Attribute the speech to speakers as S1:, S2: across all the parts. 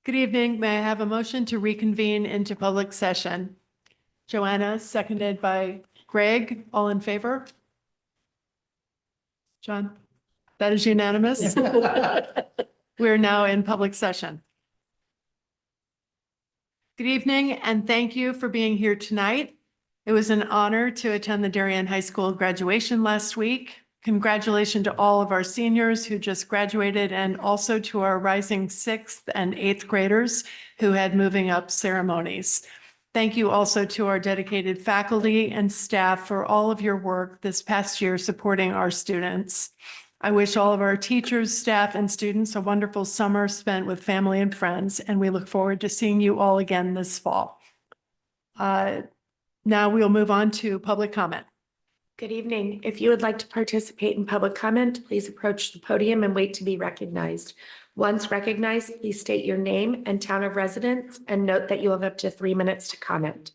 S1: Good evening. May I have a motion to reconvene into public session? Joanna, seconded by Greg. All in favor? John? That is unanimous. We're now in public session. Good evening, and thank you for being here tonight. It was an honor to attend the Darien High School graduation last week. Congratulations to all of our seniors who just graduated, and also to our rising 6th and 8th graders who had moving up ceremonies. Thank you also to our dedicated faculty and staff for all of your work this past year supporting our students. I wish all of our teachers, staff, and students a wonderful summer spent with family and friends, and we look forward to seeing you all again this fall. Now we'll move on to public comment.
S2: Good evening. If you would like to participate in public comment, please approach the podium and wait to be recognized. Once recognized, please state your name and town of residence, and note that you have up to 3 minutes to comment.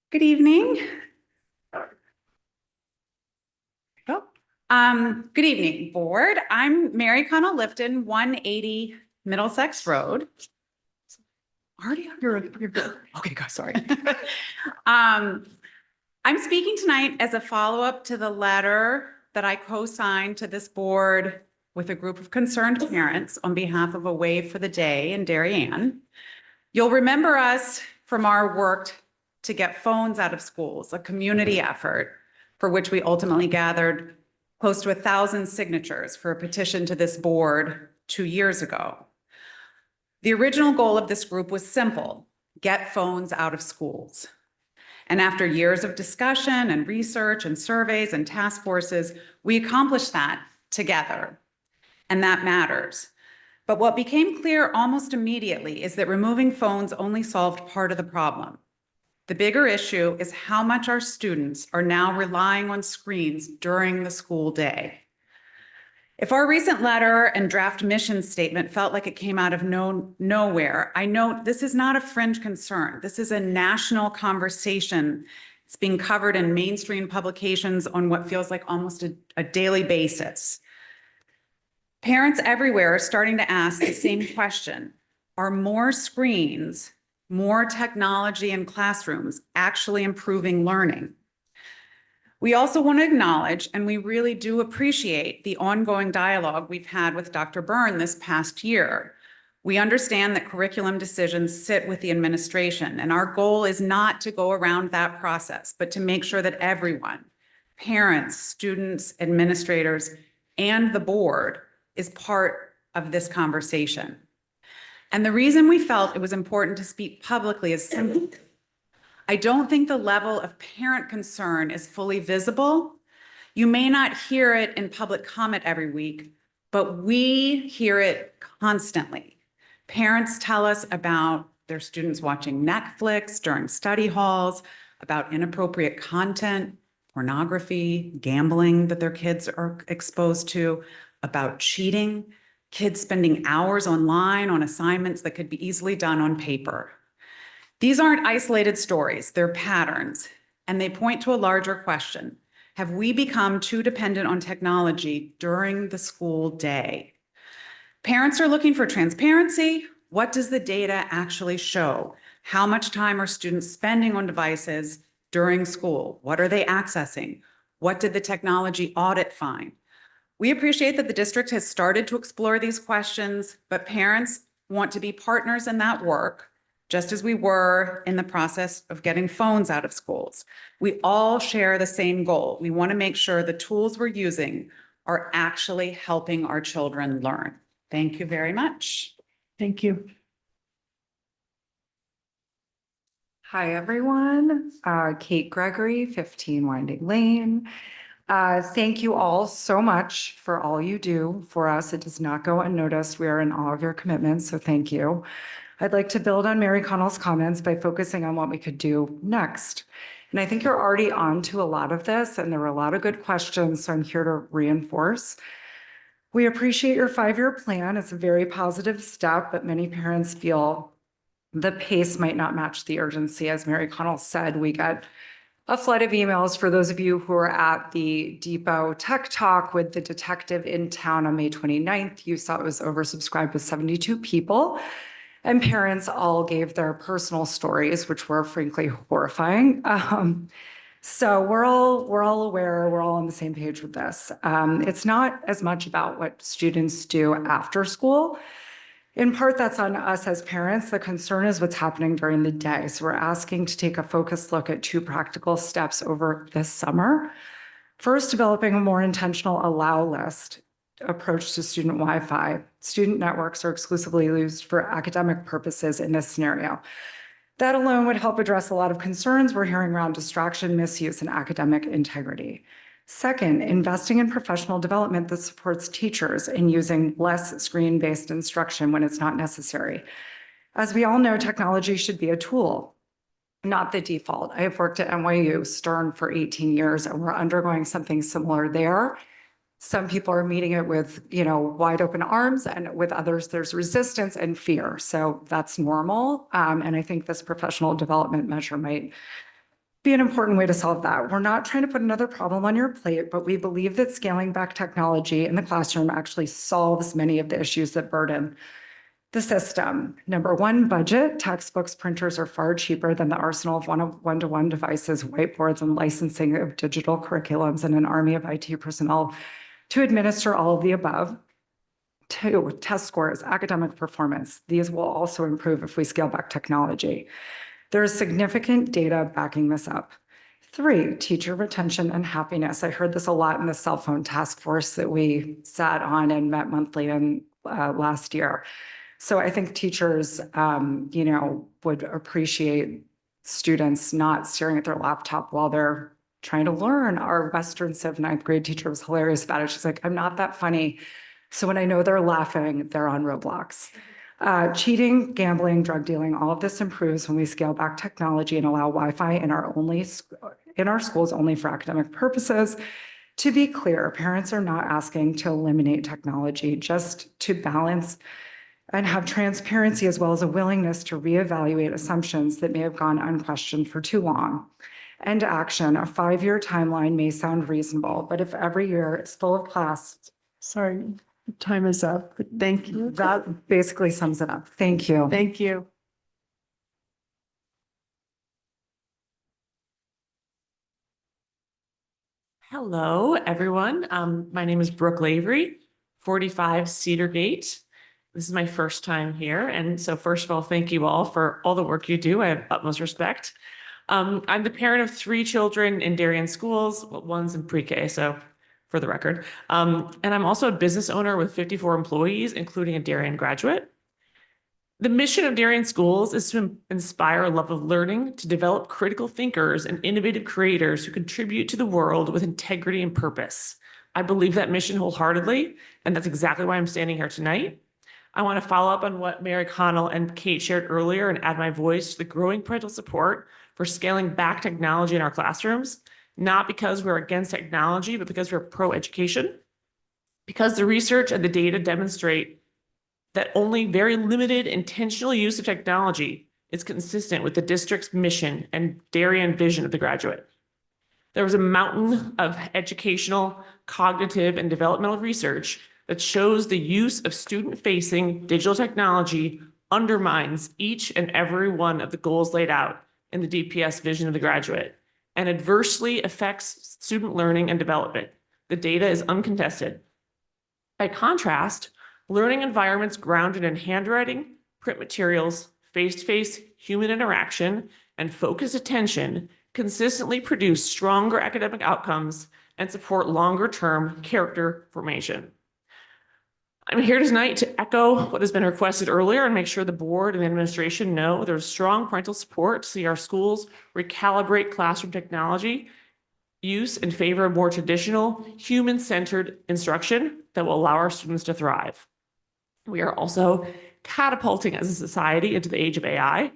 S3: Good evening. Good evening, board. I'm Mary Connell Lifton, 180 Middlesex Road. Already, you're good. Okay, guys, sorry. I'm speaking tonight as a follow-up to the letter that I co-signed to this board with a group of concerned parents on behalf of a Wave for the Day in Darien. You'll remember us from our work to get phones out of schools, a community effort for which we ultimately gathered close to 1,000 signatures for a petition to this board 2 years ago. The original goal of this group was simple: get phones out of schools. And after years of discussion and research and surveys and task forces, we accomplished that together. And that matters. But what became clear almost immediately is that removing phones only solved part of the problem. The bigger issue is how much our students are now relying on screens during the school day. If our recent letter and draft mission statement felt like it came out of nowhere, I note this is not a fringe concern. This is a national conversation. It's being covered in mainstream publications on what feels like almost a daily basis. Parents everywhere are starting to ask the same question: are more screens, more technology in classrooms actually improving learning? We also want to acknowledge, and we really do appreciate, the ongoing dialogue we've had with Dr. Byrne this past year. We understand that curriculum decisions sit with the administration, and our goal is not to go around that process, but to make sure that everyone, parents, students, administrators, and the board, is part of this conversation. And the reason we felt it was important to speak publicly is simple. I don't think the level of parent concern is fully visible. You may not hear it in public comment every week, but we hear it constantly. Parents tell us about their students watching Netflix during study halls, about inappropriate content, pornography, gambling that their kids are exposed to, about cheating, kids spending hours online on assignments that could be easily done on paper. These aren't isolated stories, they're patterns, and they point to a larger question. Have we become too dependent on technology during the school day? Parents are looking for transparency. What does the data actually show? How much time are students spending on devices during school? What are they accessing? What did the technology audit find? We appreciate that the district has started to explore these questions, but parents want to be partners in that work, just as we were in the process of getting phones out of schools. We all share the same goal. We want to make sure the tools we're using are actually helping our children learn. Thank you very much.
S1: Thank you.
S4: Hi, everyone. Kate Gregory, 15 Winding Lane. Thank you all so much for all you do for us. It does not go unnoticed. We are in all of your commitments, so thank you. I'd like to build on Mary Connell's comments by focusing on what we could do next. And I think you're already on to a lot of this, and there were a lot of good questions, so I'm here to reinforce. We appreciate your 5-year plan. It's a very positive step, but many parents feel the pace might not match the urgency. As Mary Connell said, we get a flood of emails for those of you who are at the Depot Tech Talk with the detective in town on May 29th. You saw it was oversubscribed with 72 people. And parents all gave their personal stories, which were frankly horrifying. So we're all aware, we're all on the same page with this. It's not as much about what students do after school. In part, that's on us as parents. The concern is what's happening during the day. So we're asking to take a focused look at 2 practical steps over this summer. First, developing a more intentional allow list approach to student Wi-Fi. Student networks are exclusively used for academic purposes in this scenario. That alone would help address a lot of concerns we're hearing around distraction, misuse, and academic integrity. Second, investing in professional development that supports teachers in using less screen-based instruction when it's not necessary. As we all know, technology should be a tool, not the default. I have worked at NYU Stern for 18 years, and we're undergoing something similar there. Some people are meeting it with, wide open arms, and with others, there's resistance and fear. So that's normal. And I think this professional development measure might be an important way to solve that. We're not trying to put another problem on your plate, but we believe that scaling back technology in the classroom actually solves many of the issues that burden the system. Number one, budget. Textbooks, printers are far cheaper than the arsenal of one-to-one devices, whiteboards, and licensing of digital curriculums, and an army of IT personnel to administer all of the above. 2, test scores, academic performance. These will also improve if we scale back technology. There is significant data backing this up. 3, teacher retention and happiness. I heard this a lot in the cell phone task force that we sat on and met monthly in last year. So I think teachers, would appreciate students not staring at their laptop while they're trying to learn. Our Western Civ 9th grade teacher was hilarious about it. She's like, I'm not that funny. So when I know they're laughing, they're on Roblox. Cheating, gambling, drug dealing, all of this improves when we scale back technology and allow Wi-Fi in our schools only for academic purposes. To be clear, parents are not asking to eliminate technology, just to balance and have transparency as well as a willingness to reevaluate assumptions that may have gone unquestioned for too long. And action, a 5-year timeline may sound reasonable, but if every year is full of class,
S1: Sorry, time is up. But thank you.
S4: that basically sums it up. Thank you.
S1: Thank you.
S5: Hello, everyone. My name is Brooke Lavery, 45 Cedar Gate. This is my first time here. And so first of all, thank you all for all the work you do. I have utmost respect. I'm the parent of 3 children in Darien schools. Well, one's in pre-K, so for the record. And I'm also a business owner with 54 employees, including a Darien graduate. The mission of Darien Schools is to inspire a love of learning, to develop critical thinkers and innovative creators who contribute to the world with integrity and purpose. I believe that mission wholeheartedly, and that's exactly why I'm standing here tonight. I want to follow up on what Mary Connell and Kate shared earlier and add my voice to the growing parental support for scaling back technology in our classrooms, not because we're against technology, but because we're pro-education. Because the research and the data demonstrate that only very limited intentional use of technology is consistent with the district's mission and Darien vision of the graduate. There was a mountain of educational, cognitive, and developmental research that shows the use of student-facing digital technology undermines each and every one of the goals laid out in the DPS vision of the graduate and adversely affects student learning and development. The data is uncontested. By contrast, learning environments grounded in handwriting, print materials, face-to-face human interaction, and focused attention consistently produce stronger academic outcomes and support longer-term character formation. I'm here tonight to echo what has been requested earlier and make sure the board and the administration know there's strong parental support to see our schools recalibrate classroom technology use in favor of more traditional, human-centered instruction that will allow our students to thrive. We are also catapulting as a society into the age of AI.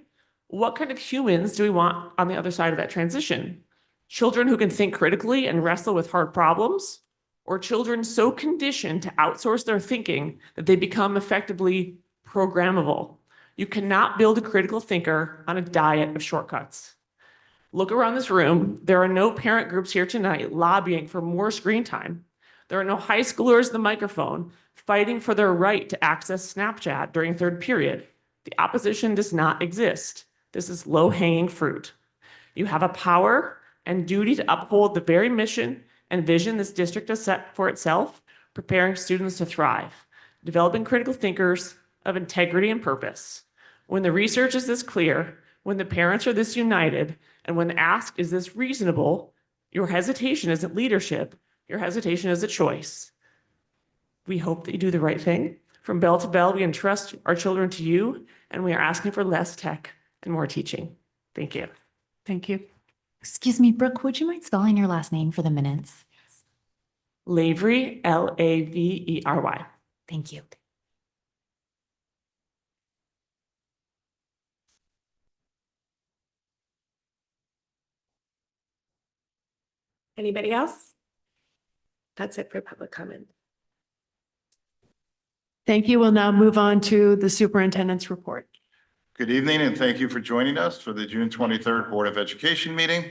S5: What kind of humans do we want on the other side of that transition? Children who can think critically and wrestle with hard problems? Or children so conditioned to outsource their thinking that they become effectively programmable? You cannot build a critical thinker on a diet of shortcuts. Look around this room. There are no parent groups here tonight lobbying for more screen time. There are no high schoolers at the microphone fighting for their right to access Snapchat during third period. The opposition does not exist. This is low-hanging fruit. You have a power and duty to uphold the very mission and vision this district has set for itself, preparing students to thrive, developing critical thinkers of integrity and purpose. When the research is this clear, when the parents are this united, and when the ask is this reasonable, your hesitation isn't leadership, your hesitation is a choice. We hope that you do the right thing. From bell to bell, we entrust our children to you, and we are asking for less tech and more teaching. Thank you.
S1: Thank you.
S6: Excuse me, Brooke, would you mind spelling your last name for the minutes?
S5: Lavery, Lavery.
S6: Thank you.
S2: Anybody else? That's it for public comment.
S1: Thank you. We'll now move on to the superintendent's report.
S7: Good evening, and thank you for joining us for the June 23rd Board of Education meeting.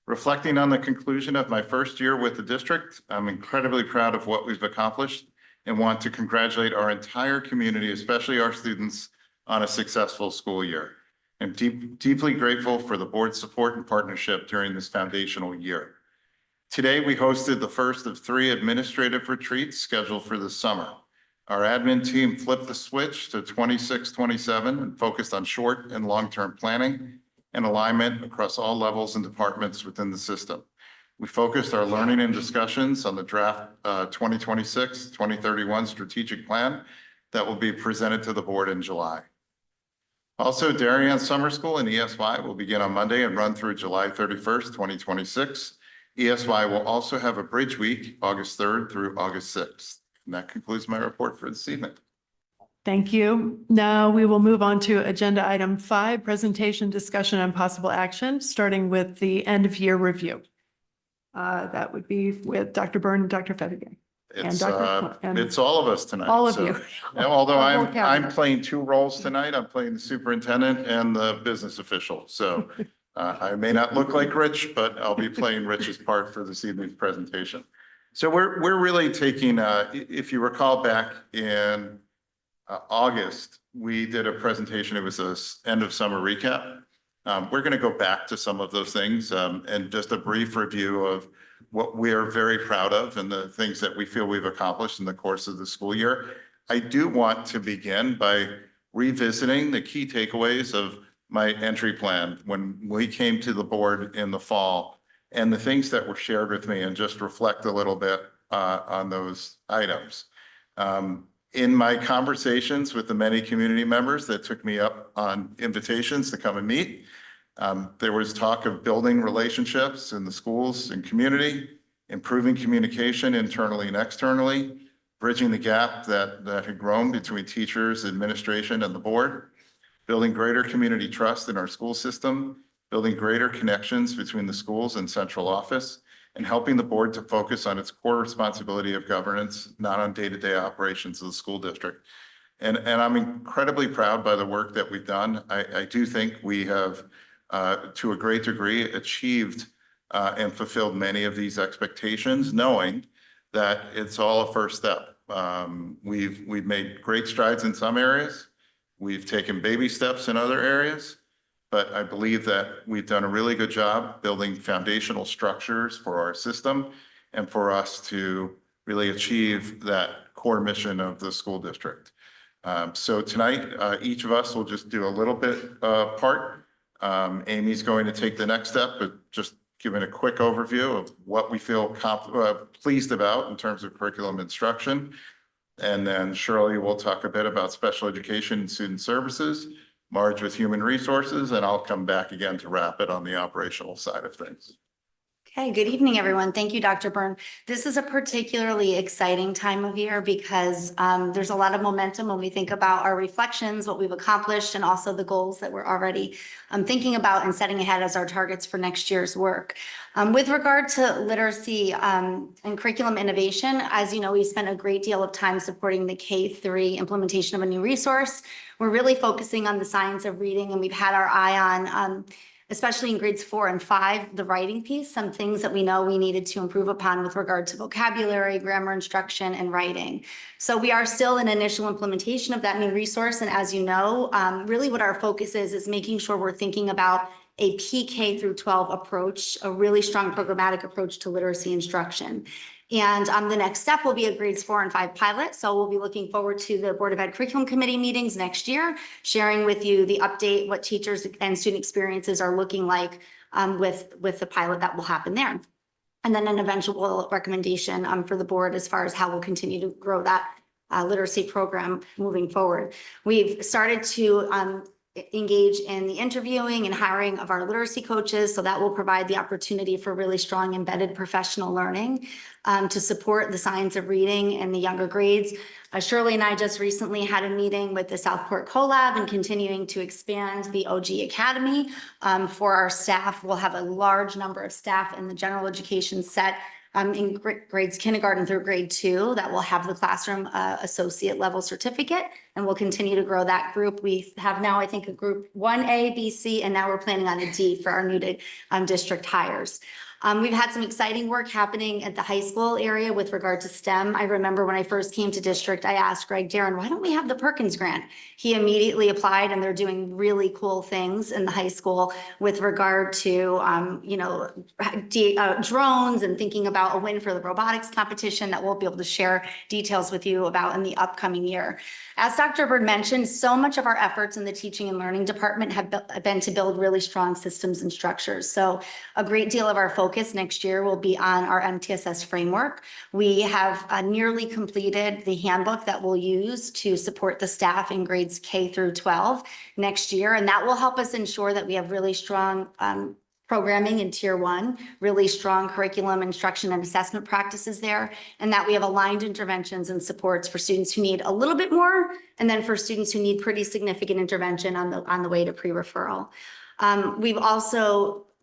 S7: Reflecting on the conclusion of my first year with the district, I'm incredibly proud of what we've accomplished and want to congratulate our entire community, especially our students, on a successful school year. I'm deeply grateful for the board's support and partnership during this foundational year. Today, we hosted the first of 3 administrative retreats scheduled for the summer. Our admin team flipped the switch to 26-27 and focused on short and long-term planning and alignment across all levels and departments within the system. We focused our learning and discussions on the draft 2026-2031 strategic plan that will be presented to the board in July. Also, Darien Summer School and ESY will begin on Monday and run through July 31st, 2026. ESY will also have a bridge week, August 3rd through August 6th. And that concludes my report for this evening.
S1: Thank you. Now we will move on to agenda item 5, presentation, discussion, and possible action, starting with the end of year review. That would be with Dr. Byrne and Dr. Fetterday.
S7: It's
S1: and
S7: it's all of us tonight.
S1: all of
S7: So,
S1: you.
S7: although
S1: The whole
S7: I'm
S1: cabinet.
S7: playing 2 roles tonight. I'm playing the superintendent and the business official. So I may not look like Rich, but I'll be playing Rich's part for this evening's presentation. So we're really taking, if you recall back in August, we did a presentation. It was a end of summer recap. We're going to go back to some of those things and just a brief review of what we are very proud of and the things that we feel we've accomplished in the course of the school year. I do want to begin by revisiting the key takeaways of my entry plan when we came to the board in the fall and the things that were shared with me, and just reflect a little bit on those items. In my conversations with the many community members that took me up on invitations to come and meet, there was talk of building relationships in the schools and community, improving communication internally and externally, bridging the gap that had grown between teachers, administration, and the board, building greater community trust in our school system, building greater connections between the schools and central office, and helping the board to focus on its core responsibility of governance, not on day-to-day operations of the school district. And I'm incredibly proud by the work that we've done. I do think we have, to a great degree, achieved and fulfilled many of these expectations, knowing that it's all a first step. We've made great strides in some areas. We've taken baby steps in other areas. But I believe that we've done a really good job building foundational structures for our system and for us to really achieve that core mission of the school district. So tonight, each of us will just do a little bit part. Amy's going to take the next step, but just giving a quick overview of what we feel pleased about in terms of curriculum instruction. And then Shirley will talk a bit about special education and student services, Marge with human resources, and I'll come back again to wrap it on the operational side of things.
S8: Okay, good evening, everyone. Thank you, Dr. Byrne. This is a particularly exciting time of year because there's a lot of momentum when we think about our reflections, what we've accomplished, and also the goals that we're already thinking about and setting ahead as our targets for next year's work. With regard to literacy and curriculum innovation, as you know, we spent a great deal of time supporting the K-3 implementation of a new resource. We're really focusing on the science of reading, and we've had our eye on especially in grades 4 and 5, the writing piece, some things that we know we needed to improve upon with regard to vocabulary, grammar instruction, and writing. So we are still in initial implementation of that new resource. And as you know, really what our focus is making sure we're thinking about a PK through 12 approach, a really strong programmatic approach to literacy instruction. And the next step will be a grades 4 and 5 pilot. So we'll be looking forward to the Board of Ed Curriculum Committee meetings next year, sharing with you the update, what teachers and student experiences are looking like with the pilot that will happen there. And then an eventual recommendation for the board as far as how we'll continue to grow that literacy program moving forward. We've started to engage in the interviewing and hiring of our literacy coaches. So that will provide the opportunity for really strong embedded professional learning to support the science of reading in the younger grades. Shirley and I just recently had a meeting with the Southport CoLab and continuing to expand the OG Academy for our staff. We'll have a large number of staff in the general education set in grades kindergarten through grade 2 that will have the classroom associate level certificate, and we'll continue to grow that group. We have now, I think, a group 1A, B, C, and now we're planning on a D for our new district hires. We've had some exciting work happening at the high school area with regard to STEM. I remember when I first came to district, I asked Greg Darren, why don't we have the Perkins grant? He immediately applied, and they're doing really cool things in the high school with regard to, drones and thinking about a win for the robotics competition that we'll be able to share details with you about in the upcoming year. As Dr. Bird mentioned, so much of our efforts in the teaching and learning department have been to build really strong systems and structures. So a great deal of our focus next year will be on our MTSS framework. We have nearly completed the handbook that we'll use to support the staff in grades K through 12 next year. And that will help us ensure that we have really strong programming in tier 1, really strong curriculum, instruction, and assessment practices there, and that we have aligned interventions and supports for students who need a little bit more, and then for students who need pretty significant intervention on the way to pre-referral.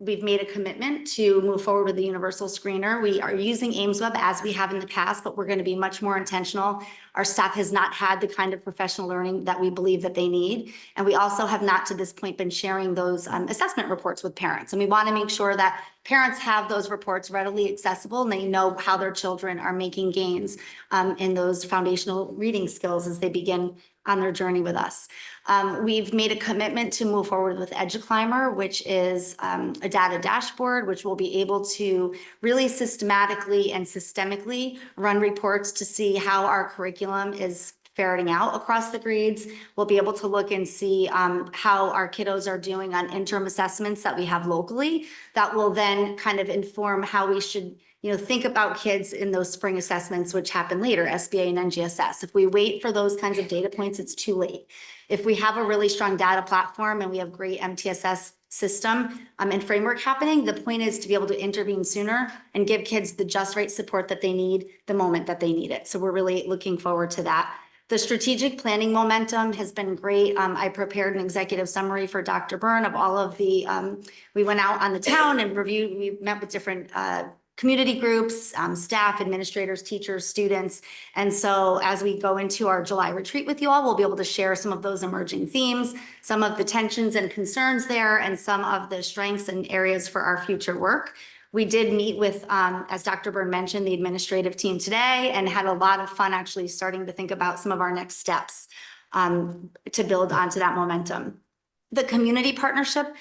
S8: We've made a commitment to move forward with the universal screener. We are using AimsWeb as we have in the past, but we're going to be much more intentional. Our staff has not had the kind of professional learning that we believe that they need. And we also have not to this point been sharing those assessment reports with parents. And we want to make sure that parents have those reports readily accessible and they know how their children are making gains in those foundational reading skills as they begin on their journey with us. We've made a commitment to move forward with EduClimber, which is a data dashboard, which will be able to really systematically and systemically run reports to see how our curriculum is ferreting out across the grades. We'll be able to look and see how our kiddos are doing on interim assessments that we have locally. That will then kind of inform how we should think about kids in those spring assessments, which happen later, SBA and NGSS. If we wait for those kinds of data points, it's too late. If we have a really strong data platform and we have great MTSS system and framework happening, the point is to be able to intervene sooner and give kids the just right support that they need the moment that they need it. So we're really looking forward to that. The strategic planning momentum has been great. I prepared an executive summary for Dr. Byrne of all of the, we went out on the town and reviewed, we met with different community groups, staff, administrators, teachers, students. And so as we go into our July retreat with you all, we'll be able to share some of those emerging themes, some of the tensions and concerns there, and some of the strengths and areas for our future work. We did meet with, as Dr. Byrne mentioned, the administrative team today and had a lot of fun actually starting to think about some of our next steps to build onto that momentum. The community partnership,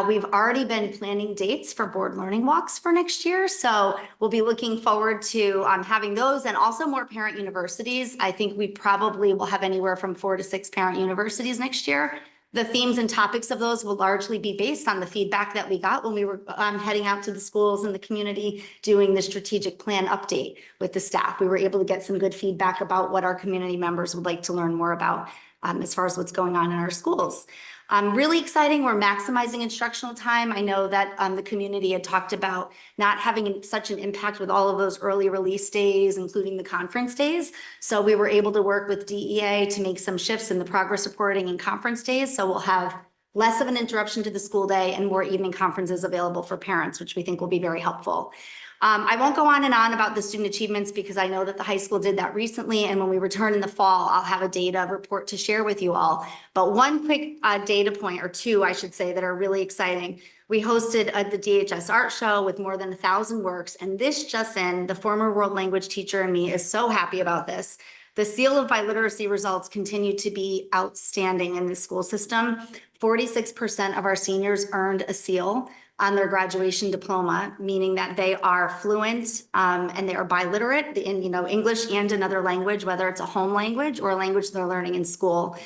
S8: we've already been planning dates for board learning walks for next year. So we'll be looking forward to having those and also more parent universities. I think we probably will have anywhere from 4 to 6 parent universities next year. The themes and topics of those will largely be based on the feedback that we got when we were heading out to the schools and the community doing the strategic plan update with the staff. We were able to get some good feedback about what our community members would like to learn more about as far as what's going on in our schools. Really exciting. We're maximizing instructional time. I know that the community had talked about not having such an impact with all of those early release days, including the conference days. So we were able to work with DEA to make some shifts in the progress reporting and conference days. So we'll have less of an interruption to the school day and more evening conferences available for parents, which we think will be very helpful. I won't go on and on about the student achievements because I know that the high school did that recently. And when we return in the fall, I'll have a data report to share with you all. But one quick data point or two, I should say, that are really exciting. We hosted the DHS Art Show with more than 1,000 works. And this just in, the former world language teacher in me is so happy about this. The Seal of Biliteracy results continue to be outstanding in the school system. 46% of our seniors earned a seal on their graduation diploma, meaning that they are fluent and they are biliterate in English and another language, whether it's a home language or a language they're learning in school.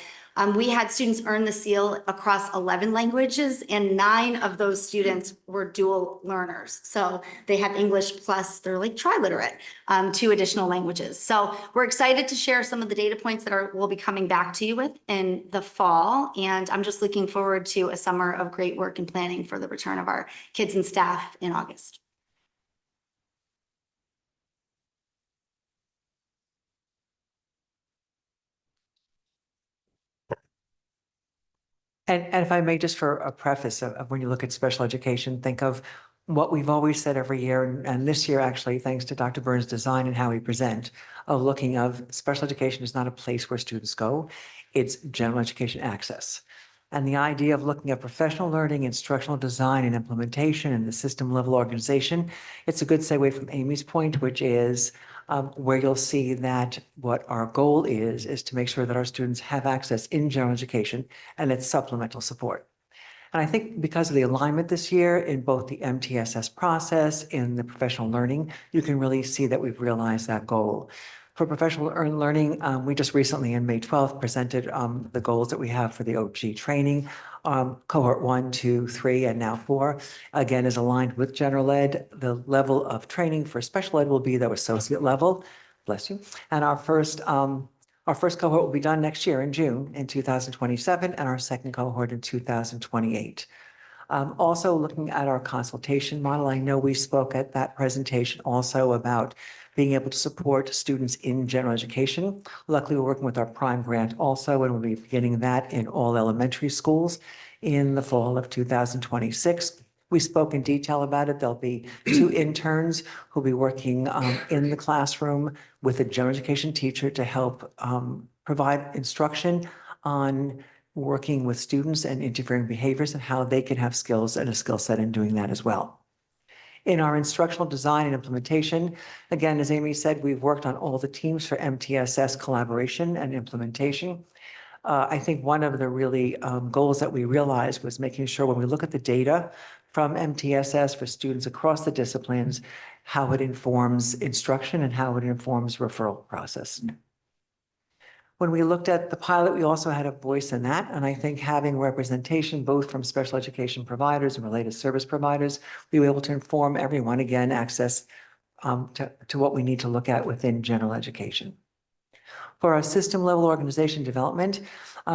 S8: We had students earn the seal across 11 languages, and 9 of those students were dual learners. So they have English plus they're like triliterate, 2 additional languages. So we're excited to share some of the data points that we'll be coming back to you with in the fall. And I'm just looking forward to a summer of great work and planning for the return of our kids and staff in August.
S9: And if I may, just for a preface of when you look at special education, think of what we've always said every year, and this year, actually, thanks to Dr. Burns' design and how we present, of looking of special education is not a place where students go, it's general education access. And the idea of looking at professional learning, instructional design and implementation and the system level organization, it's a good segue from Amy's point, which is where you'll see that what our goal is to make sure that our students have access in general education and its supplemental support. And I think because of the alignment this year in both the MTSS process and the professional learning, you can really see that we've realized that goal. For professional learning, we just recently on May 12th presented the goals that we have for the OG training. Cohort 1, 2, 3, and now 4, again, is aligned with general ed. The level of training for special ed will be the associate level, bless you. And our first cohort will be done next year in June in 2027, and our second cohort in 2028. Also looking at our consultation model, I know we spoke at that presentation also about being able to support students in general education. Luckily, we're working with our Prime Grant also, and we'll be beginning that in all elementary schools in the fall of 2026. We spoke in detail about it. There'll be 2 interns who'll be working in the classroom with a general education teacher to help provide instruction on working with students and interfering behaviors and how they can have skills and a skill set in doing that as well. In our instructional design and implementation, again, as Amy said, we've worked on all the teams for MTSS collaboration and implementation. I think one of the really goals that we realized was making sure when we look at the data from MTSS for students across the disciplines, how it informs instruction and how it informs referral process. When we looked at the pilot, we also had a voice in that. And I think having representation both from special education providers and related service providers, we were able to inform everyone, again, access to what we need to look at within general education. For our system level organization development,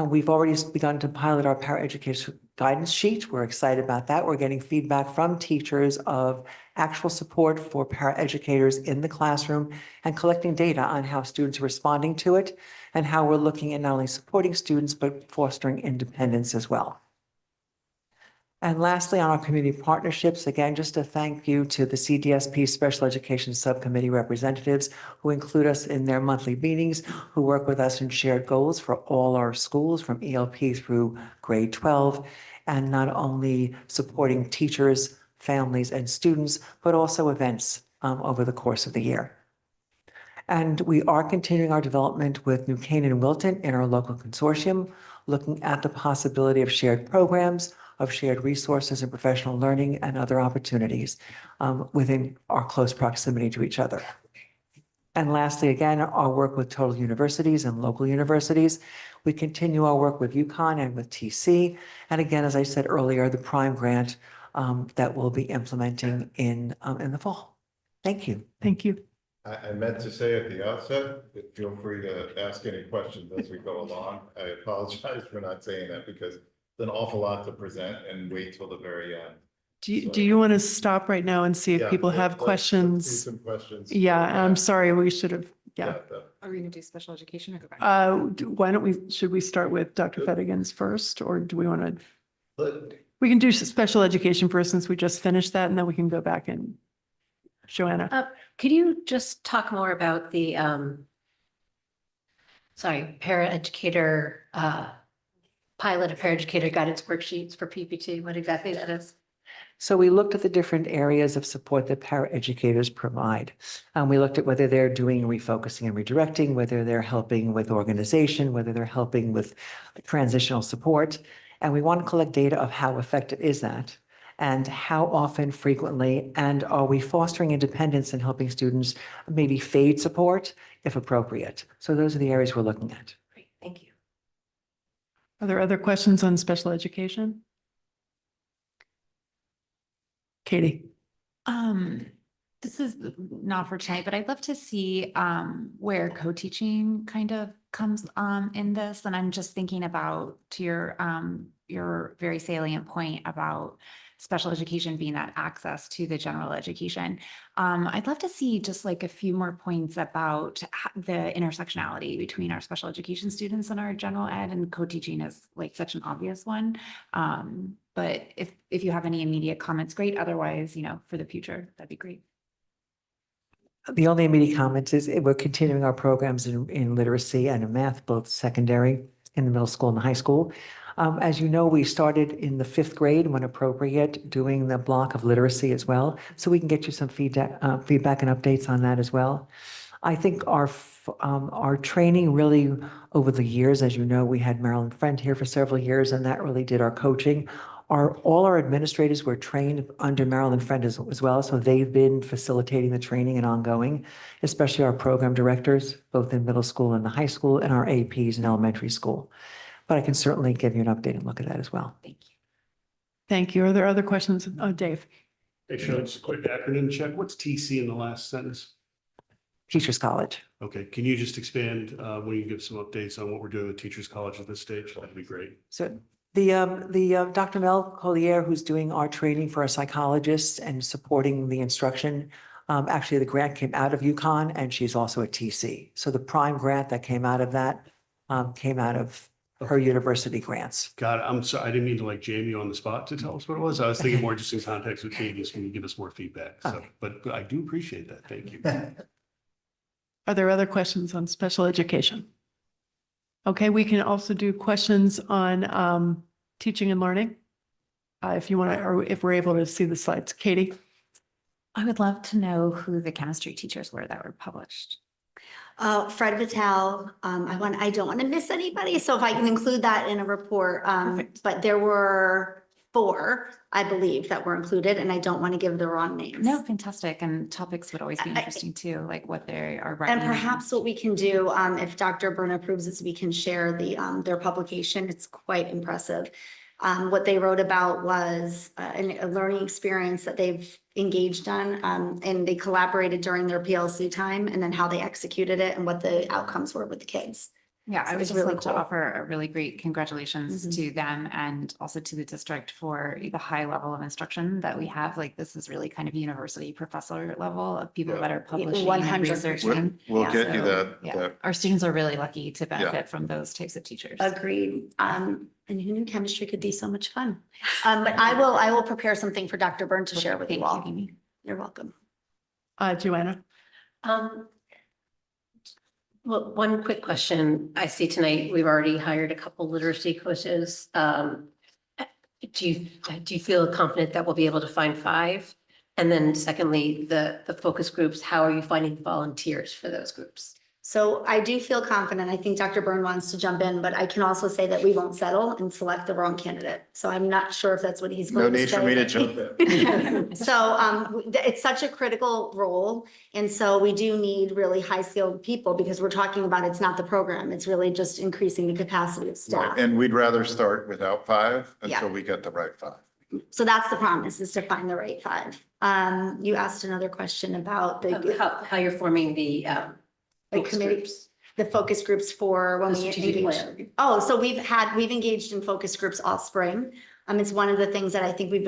S9: we've already begun to pilot our paraeducation guidance sheet. We're excited about that. We're getting feedback from teachers of actual support for paraeducators in the classroom and collecting data on how students are responding to it and how we're looking at not only supporting students, but fostering independence as well. And lastly, on our community partnerships, again, just a thank you to the CDSP Special Education Subcommittee representatives who include us in their monthly meetings, who work with us in shared goals for all our schools from ELP through grade 12, and not only supporting teachers, families, and students, but also events over the course of the year. And we are continuing our development with New Canaan and Wilton in our local consortium, looking at the possibility of shared programs, of shared resources and professional learning and other opportunities within our close proximity to each other. And lastly, again, our work with total universities and local universities. We continue our work with UConn and with TC. And again, as I said earlier, the Prime Grant that we'll be implementing in the fall. Thank you.
S1: Thank you.
S7: I meant to say at the outset, but feel free to ask any questions as we go along. I apologize for not saying that because it's an awful lot to present and wait till the very end.
S1: Do you want to stop right now and see if
S7: Yeah,
S1: people have
S7: let's do
S1: questions?
S7: some questions.
S1: Yeah, I'm sorry, we should have, yeah.
S3: Are we gonna do special education or go back?
S1: Why don't we, should we start with Dr. Fettigans first, or do we want to?
S7: But
S1: We can do special education first since we just finished that, and then we can go back and Joanna.
S10: Could you just talk more about the, paraeducator, pilot of paraeducator guidance worksheets for PPT, what exactly that is?
S9: So we looked at the different areas of support that paraeducators provide. We looked at whether they're doing refocusing and redirecting, whether they're helping with organization, whether they're helping with transitional support. And we want to collect data of how effective is that, and how often, frequently, and are we fostering independence and helping students maybe fade support if appropriate? So those are the areas we're looking at.
S10: Great, thank you.
S1: Are there other questions on special education? Katie?
S6: This is not for tonight, but I'd love to see where co-teaching kind of comes in this. And I'm just thinking about to your very salient point about special education being that access to the general education. I'd love to see just like a few more points about the intersectionality between our special education students and our general ed, and co-teaching is like such an obvious one. But if you have any immediate comments, great. Otherwise, for the future, that'd be great.
S9: The only immediate comment is we're continuing our programs in literacy and in math, both secondary in the middle school and the high school. As you know, we started in the 5th grade when appropriate, doing the block of literacy as well. So we can get you some feedback and updates on that as well. I think our training really over the years, as you know, we had Marilyn Friend here for several years, and that really did our coaching. All our administrators were trained under Marilyn Friend as well, so they've been facilitating the training and ongoing, especially our program directors, both in middle school and the high school, and our APs in elementary school. But I can certainly give you an update and look at that as well.
S6: Thank you.
S1: Thank you. Are there other questions? Oh, Dave?
S11: Hey, Shelley, just a quick acronym check. What's TC in the last sentence?
S9: Teachers College.
S11: Okay, can you just expand when you give some updates on what we're doing with Teachers College at this stage? That'd be great.
S9: So the Dr. Mel Collier, who's doing our training for our psychologists and supporting the instruction, actually the grant came out of UConn, and she's also at TC. So the prime grant that came out of that came out of her university grants.
S11: Got it. I'm sorry, I didn't mean to like jam you on the spot to tell us what it was. I was thinking more just in context with Katie, when you give us more feedback. So,
S9: Okay.
S11: but I do appreciate that. Thank you.
S1: Are there other questions on special education? Okay, we can also do questions on teaching and learning. If you want to, or if we're able to see the slides. Katie?
S6: I would love to know who the chemistry teachers were that were published.
S8: Fred Vitale, I don't want to miss anybody, so if I can include that in a report.
S6: Perfect.
S8: But there were 4, I believe, that were included, and I don't want to give the wrong names.
S6: No, fantastic. And topics would always be interesting too, like what they are writing.
S8: And perhaps what we can do, if Dr. Byrne approves this, we can share their publication. It's quite impressive. What they wrote about was a learning experience that they've engaged on, and they collaborated during their PLC time, and then how they executed it and what the outcomes were with the kids.
S6: Yeah, I
S8: So
S6: would
S8: it's
S6: just
S8: really
S6: like to
S8: cool.
S6: offer a really great congratulations
S8: Mhm.
S6: to them and also to the district for the high level of instruction that we have. Like, this is really kind of university professor level of people that are publishing and
S8: 100%.
S6: researching.
S7: We'll
S8: Yeah.
S7: get you
S6: So, yeah,
S7: that.
S6: our students are really lucky to benefit from those types of teachers.
S8: Agreed. And who knew chemistry could be so much fun? But I will prepare something for Dr. Byrne to share with
S6: Thank
S8: you all.
S6: Amy.
S8: You're welcome.
S1: Joanna?
S10: Well, one quick question. I see tonight we've already hired a couple literacy coaches. Do you feel confident that we'll be able to find 5? And then secondly, the focus groups, how are you finding volunteers for those groups?
S8: So I do feel confident. I think Dr. Byrne wants to jump in, but I can also say that we won't settle and select the wrong candidate. So I'm not sure if that's what he's
S7: No
S8: going to
S7: need for me to
S8: say.
S7: jump in.
S8: So it's such a critical role. And so we do need really high skilled people, because we're talking about, it's not the program. It's really just increasing the capacity of staff.
S7: And we'd rather start without 5
S8: Yeah.
S7: until we get the right 5.
S8: So that's the promise, is to find the right 5. You asked another question about
S10: How you're forming the focus
S8: committee,
S10: groups?
S8: the focus groups for when
S10: The
S8: we
S10: strategic
S8: engage.
S10: plan.
S8: Oh, so we've engaged in focus groups all spring. It's one of the things that I think we've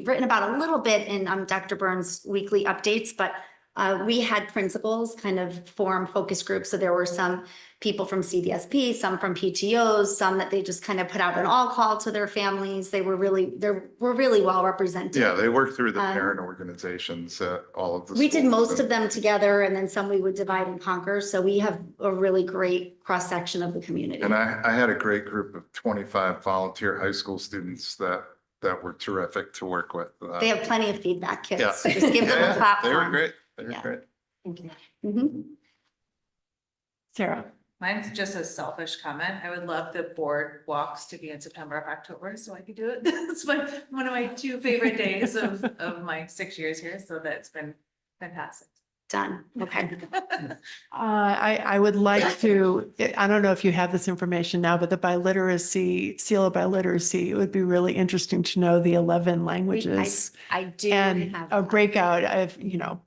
S8: written about a little bit in Dr. Byrne's weekly updates, but we had principals kind of form focus groups. So there were some people from CDSP, some from PTOs, some that they just kind of put out an all call to their families. They were really well represented.
S7: Yeah, they work through the
S8: Um,
S7: parent organizations, all of the.
S8: We did
S7: schools,
S8: most
S7: and-
S8: of them together, and then some we would divide and conquer. So we have a really great cross section of the community.
S7: And I had a great group of 25 volunteer high school students that that were terrific to work with.
S8: They have plenty of feedback
S7: Yeah.
S8: kits, so just give them
S7: Yeah,
S8: a platform.
S7: They were great. They were
S8: Yeah.
S7: great.
S8: Mhm.
S1: Sarah.
S12: Mine's just a selfish comment. I would love the board walks to be in September or October, so I could do it. It's one of my two favorite days of my 6 years here, so that's been fantastic.
S8: Done, okay.
S1: I would like to, I don't know if you have this information now, but the biliteracy, seal of biliteracy, it would be really interesting to know the 11 languages.
S8: I do
S1: And
S8: have.
S1: a
S8: that.
S1: breakout of,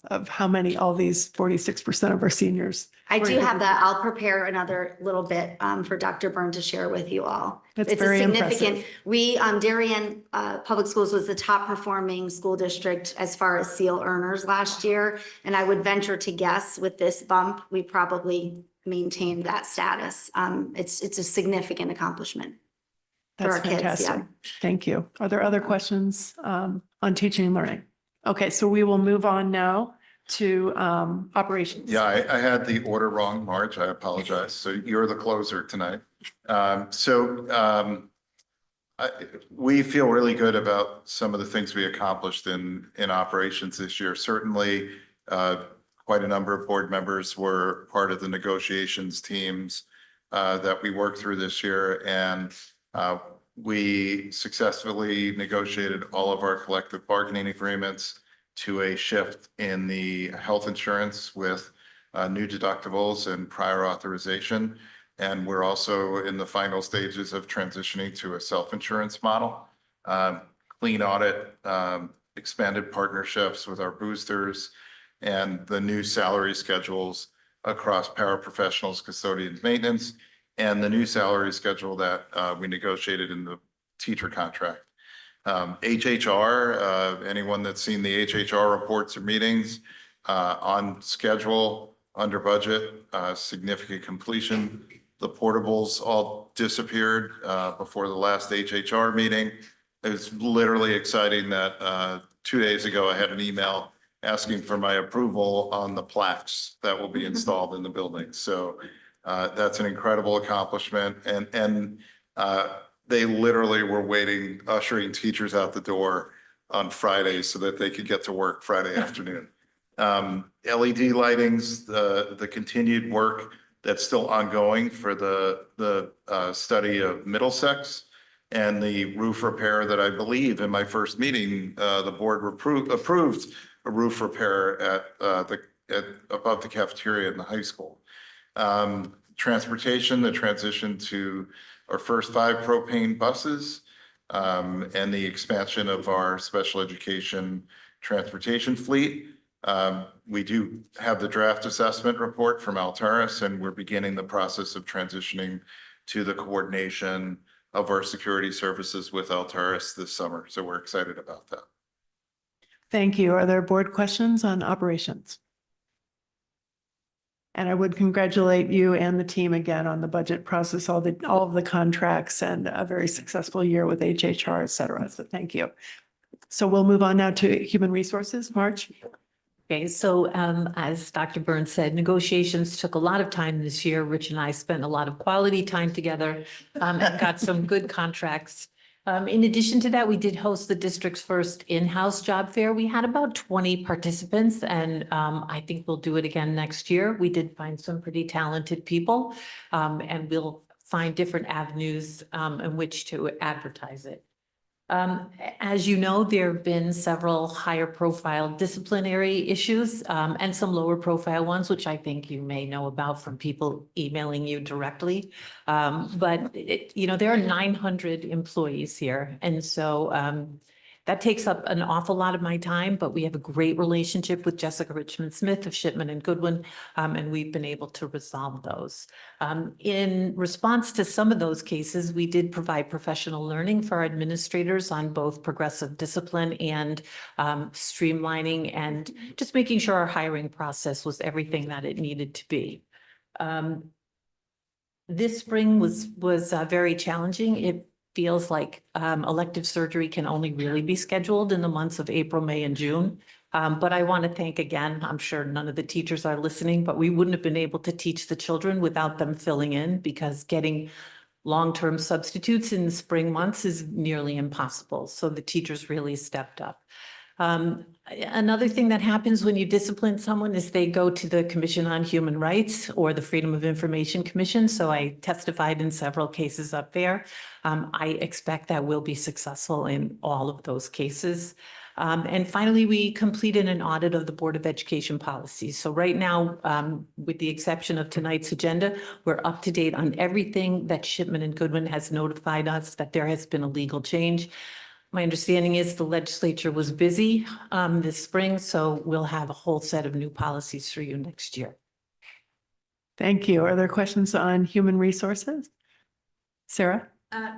S1: of how many, all these 46% of our seniors.
S8: I do have that. I'll prepare another little bit for Dr. Byrne to share with you all.
S1: That's
S8: It's a
S1: very
S8: significant,
S1: impressive.
S8: we, Darien Public Schools was the top performing school district as far as SEAL earners last year. And I would venture to guess with this bump, we probably maintained that status. It's a significant accomplishment. for
S1: That's
S8: our kids,
S1: fantastic.
S8: yeah.
S1: Thank you. Are there other questions on teaching and learning? Okay, so we will move on now to operations.
S7: Yeah, I had the order wrong, Marge. I apologize. So you're the closer tonight. We feel really good about some of the things we accomplished in operations this year. Certainly, quite a number of board members were part of the negotiations teams that we worked through this year. And we successfully negotiated all of our collective bargaining agreements to a shift in the health insurance with new deductibles and prior authorization. And we're also in the final stages of transitioning to a self-insurance model. Clean audit, expanded partnerships with our boosters, and the new salary schedules across paraprofessionals, custodians, maintenance, and the new salary schedule that we negotiated in the teacher contract. HHR, anyone that's seen the HHR reports or meetings, on schedule, under budget, significant completion. The portables all disappeared before the last HHR meeting. It's literally exciting that 2 days ago, I had an email asking for my approval on the plaques that will be installed in the building. So that's an incredible accomplishment. And they literally were waiting, ushering teachers out the door on Friday so that they could get to work Friday afternoon. LED lightings, the continued work that's still ongoing for the study of Middlesex, and the roof repair that I believe in my first meeting, the board approved a roof repair at above the cafeteria in the high school. Transportation, the transition to our first 5 propane buses, and the expansion of our special education transportation fleet. We do have the draft assessment report from Altaris, and we're beginning the process of transitioning to the coordination of our security services with Altaris this summer. So we're excited about that.
S1: Thank you. Are there board questions on operations? And I would congratulate you and the team again on the budget process, all of the contracts, and a very successful year with HHR, et cetera. So thank you. So we'll move on now to human resources. March.
S13: Okay, so as Dr. Burns said, negotiations took a lot of time this year. Rich and I spent a lot of quality time together and got some good contracts. In addition to that, we did host the district's first in-house job fair. We had about 20 participants, and I think we'll do it again next year. We did find some pretty talented people, and we'll find different avenues in which to advertise it. As you know, there have been several higher profile disciplinary issues and some lower profile ones, which I think you may know about from people emailing you directly. But there are 900 employees here. And so that takes up an awful lot of my time, but we have a great relationship with Jessica Richmond Smith of Shipman and Goodwin, and we've been able to resolve those. In response to some of those cases, we did provide professional learning for our administrators on both progressive discipline and streamlining, and just making sure our hiring process was everything that it needed to be. This spring was very challenging. It feels like elective surgery can only really be scheduled in the months of April, May, and June. But I want to thank again, I'm sure none of the teachers are listening, but we wouldn't have been able to teach the children without them filling in, because getting long-term substitutes in the spring months is nearly impossible. So the teachers really stepped up. Another thing that happens when you discipline someone is they go to the Commission on Human Rights or the Freedom of Information Commission. So I testified in several cases up there. I expect that we'll be successful in all of those cases. And finally, we completed an audit of the Board of Education policies. So right now, with the exception of tonight's agenda, we're up to date on everything that Shipman and Goodwin has notified us that there has been a legal change. My understanding is the legislature was busy this spring, so we'll have a whole set of new policies for you next year.
S1: Thank you. Are there questions on human resources? Sarah?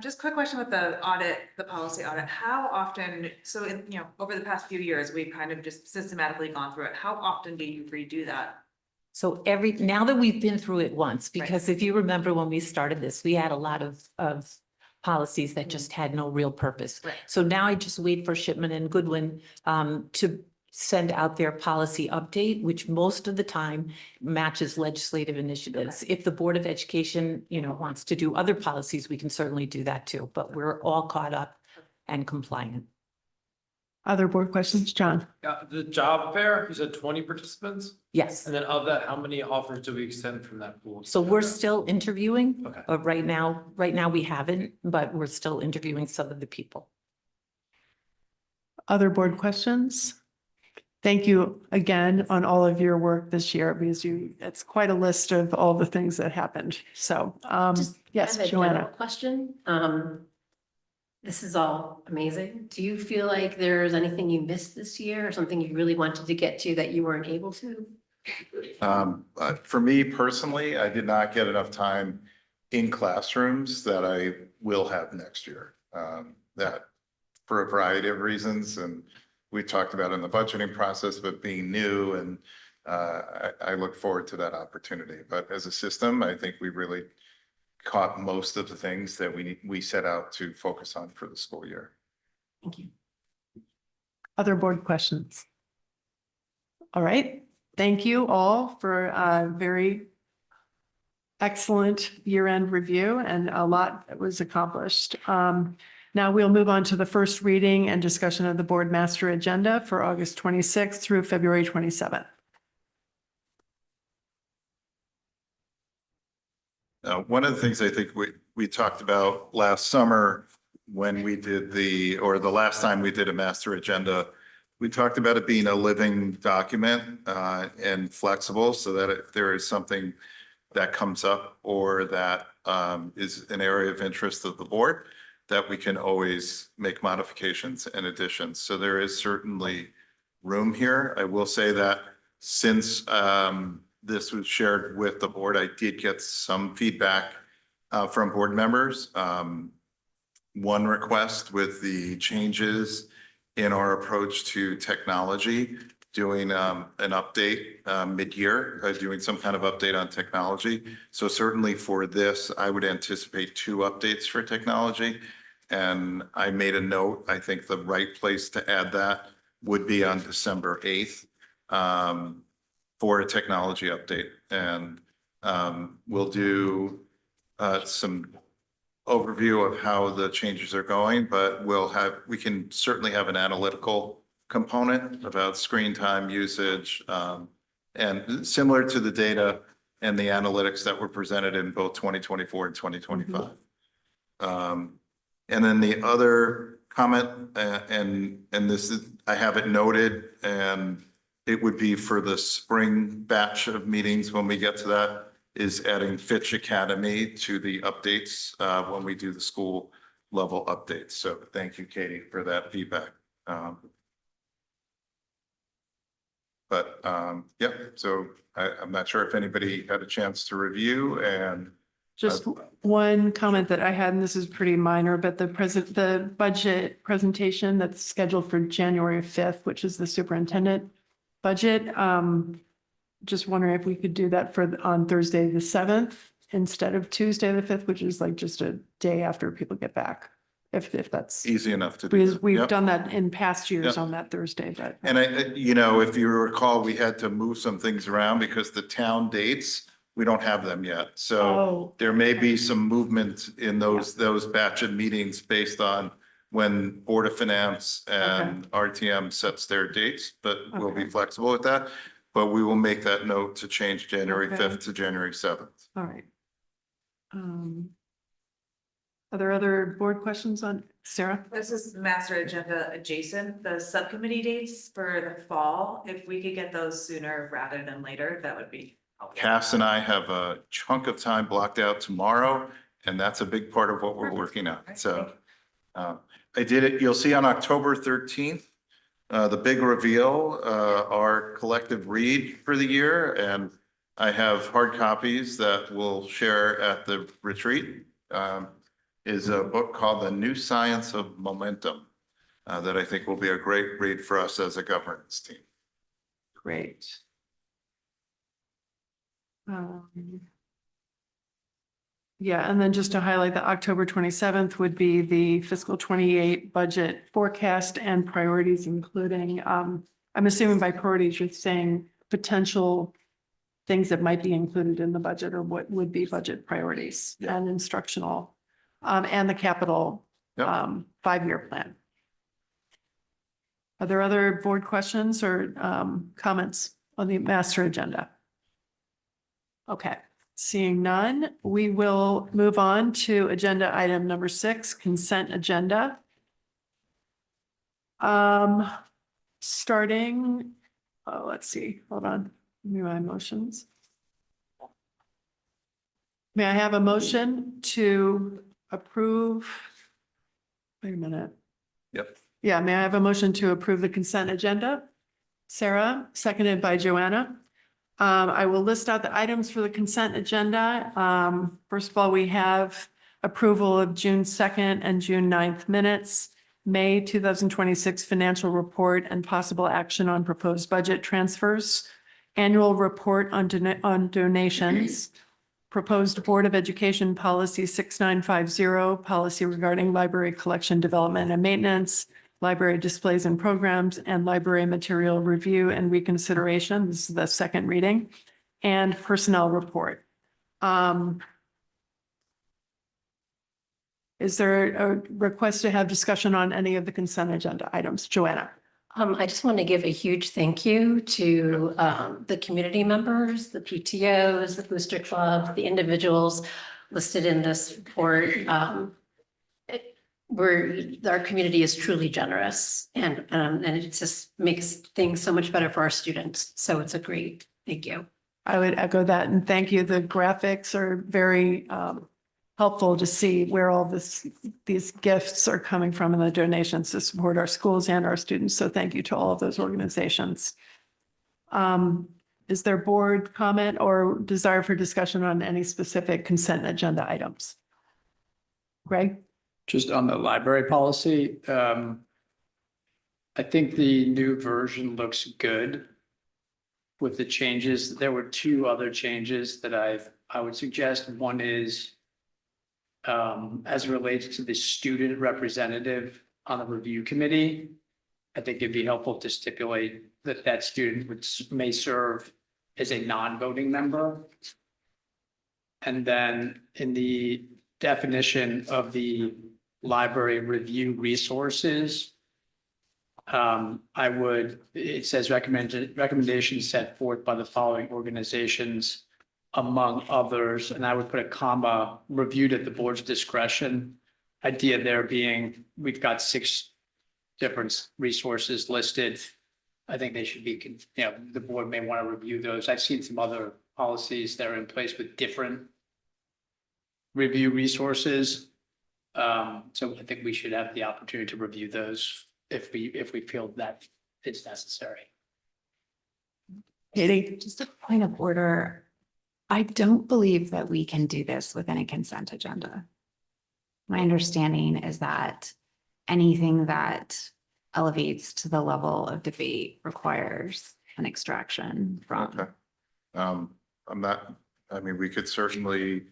S12: Just quick question with the audit, the policy audit. How often, so in, over the past few years, we've kind of just systematically gone through it. How often do you redo that?
S13: So now that we've been through it once, because if you remember when we started this, we had a lot of policies that just had no real purpose.
S12: Right.
S13: So now I just wait for Shipman and Goodwin to send out their policy update, which most of the time matches legislative initiatives. If the Board of Education, wants to do other policies, we can certainly do that too, but we're all caught up and compliant.
S1: Other board questions? John?
S14: Yeah, the job fair, you said 20 participants?
S13: Yes.
S14: And then of that, how many offers do we extend from that pool?
S13: So we're still interviewing.
S14: Okay.
S13: Right now we haven't, but we're still interviewing some of the people.
S1: Other board questions? Thank you again on all of your work this year because it's quite a list of all the things that happened. So, yes,
S10: I have a
S1: Joanna.
S10: general question. This is all amazing. Do you feel like there's anything you missed this year or something you really wanted to get to that you weren't able to?
S7: For me personally, I did not get enough time in classrooms that I will have next year. That for a variety of reasons, and we talked about in the budgeting process, but being new, and I look forward to that opportunity. But as a system, I think we really caught most of the things that we set out to focus on for the school year.
S13: Thank you.
S1: Other board questions? All right. Thank you all for a very excellent year-end review and a lot that was accomplished. Now we'll move on to the first reading and discussion of the board master agenda for August 26th through February 27th.
S7: One of the things I think we talked about last summer when we did the last time we did a master agenda, we talked about it being a living document and flexible so that if there is something that comes up or that is an area of interest of the board, that we can always make modifications and additions. So there is certainly room here. I will say that since this was shared with the board, I did get some feedback from board members. One request with the changes in our approach to technology, doing an update mid-year, doing some kind of update on technology. So certainly for this, I would anticipate 2 updates for technology. And I made a note, I think the right place to add that would be on December 8th for a technology update. And we'll do some overview of how the changes are going, but we can certainly have an analytical component about screen time usage and similar to the data and the analytics that were presented in both 2024 and 2025. And then the other comment, and this is, I have it noted, and it would be for the spring batch of meetings when we get to that, is adding Fitch Academy to the updates when we do the school level updates. So thank you, Katie, for that feedback. Yeah, so I'm not sure if anybody had a chance to review and
S1: Just one comment that I had, and this is pretty minor, but the budget presentation that's scheduled for January 5th, which is the superintendent budget. Just wondering if we could do that on Thursday, the 7th, instead of Tuesday, the 5th, which is like just a day after people get back. If that's
S7: easy enough to do.
S1: because we've
S7: Yep.
S1: done that in past years
S7: Yep.
S1: on that Thursday, but
S7: And if you recall, we had to move some things around because the town dates we don't have them yet. So
S1: Oh,
S7: there may be some movement in those batch of meetings based on when Board of Finance and RTM sets their dates, but we'll be
S1: Okay.
S7: flexible with that. But we will make that note to change January
S1: Okay.
S7: 5th to January 7th.
S1: all right. Are there other board questions on Sarah?
S12: This is master agenda adjacent, the subcommittee dates for the fall. If we could get those sooner rather than later, that would be helpful.
S7: Cass and I have a chunk of time blocked out tomorrow, and that's a big part of what we're working on. So I did it, you'll see on October 13th, the big reveal, our collective read for the year. And I have hard copies that we'll share at the retreat. Is a book called The New Science of Momentum that I think will be a great read for us as a governance team.
S1: Great. Yeah, and then just to highlight that October 27th would be the fiscal 28 budget forecast and priorities, including, I'm assuming by priorities, you're saying potential things that might be included in the budget or what would be budget priorities and instructional, and the capital 5-year plan. Are there other board questions or comments on the master agenda? Okay, seeing none, we will move on to agenda item number 6, consent agenda. Starting, let's see, hold on, give me my motions. May I have a motion to approve? Wait a minute.
S7: Yep.
S1: Yeah, may I have a motion to approve the consent agenda? Sarah, seconded by Joanna. I will list out the items for the consent agenda. First of all, we have approval of June 2nd and June 9th minutes, May 2026 financial report and possible action on proposed budget transfers, annual report on donations, proposed Board of Education Policy 6950, policy regarding library collection, development and maintenance, library displays and programs, and library material review and reconsideration. This is the second reading, and personnel report. Is there a request to have discussion on any of the consent agenda items? Joanna?
S10: I just want to give a huge thank you to the community members, the PTOs, the Booster Club, the individuals listed in this report. Our community is truly generous and it just makes things so much better for our students. So it's a great, thank you.
S1: I would echo that and thank you. The graphics are very helpful to see where all these gifts are coming from and the donations to support our schools and our students. So thank you to all of those organizations. Is there board comment or desire for discussion on any specific consent agenda items? Greg?
S15: Just on the library policy, I think the new version looks good with the changes. There were 2 other changes that I would suggest. One is as it relates to the student representative on the review committee. I think it'd be helpful to stipulate that that student may serve as a non-voting member. And then in the definition of the library review resources, it says recommendations set forth by the following organizations, among others, and I would put a comma, reviewed at the board's discretion. Idea there being, we've got 6 different resources listed. I think they should be, the board may want to review those. I've seen some other policies that are in place with different review resources. So I think we should have the opportunity to review those if we feel that it's necessary.
S1: Katie?
S6: Just a point of order. I don't believe that we can do this within a consent agenda. My understanding is that anything that elevates to the level of debate requires an extraction from.
S7: Okay. We could certainly,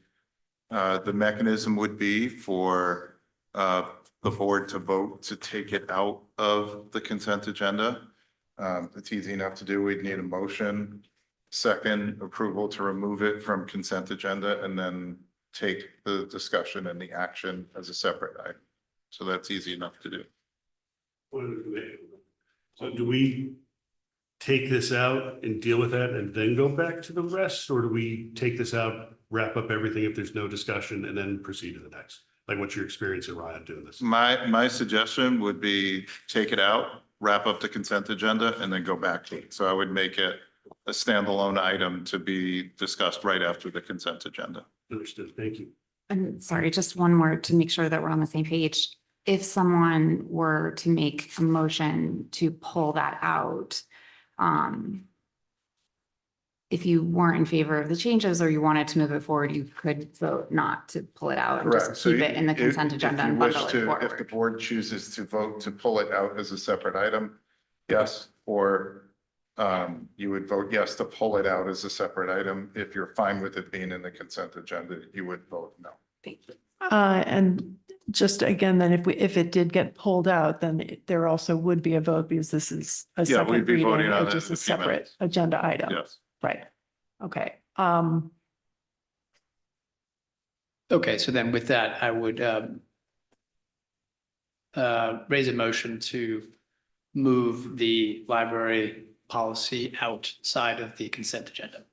S7: the mechanism would be for the board to vote to take it out of the consent agenda. It's easy enough to do. We'd need a motion Second, approval to remove it from consent agenda and then take the discussion and the action as a separate item. So that's easy enough to do.
S11: So do we take this out and deal with that and then go back to the rest? Or do we take this out, wrap up everything if there's no discussion and then proceed to the next? Like what's your experience at Ryan doing this?
S7: My suggestion would be take it out, wrap up the consent agenda and then go back to it. So I would make it a standalone item to be discussed right after the consent agenda.
S11: Understood. Thank you.
S6: And sorry, just one more to make sure that we're on the same page. If someone were to make a motion to pull that out, if you weren't in favor of the changes or you wanted to move it forward, you could vote not to pull it out and
S7: Correct.
S6: just
S7: So
S6: keep it in the
S7: if-
S6: consent
S7: if
S6: agenda
S7: you
S6: and
S7: wish
S6: bundle it
S7: to- If the
S6: forward.
S7: board chooses to vote to pull it out as a separate item, yes, or you would vote yes to pull it out as a separate item. If you're fine with it being in the consent agenda, you would vote no.
S6: Thank you.
S1: And just again, then if it did get pulled out, then there also would be a vote because this is a
S7: Yeah, we'd
S1: second
S7: be
S1: reading
S7: voting on
S1: or
S7: it
S1: just
S7: in
S1: a
S7: a few
S1: separate
S7: minutes.
S1: agenda item.
S7: Yes.
S1: Right. Okay.
S15: Okay, so then with that, I would raise a motion to move the library policy outside of the consent agenda.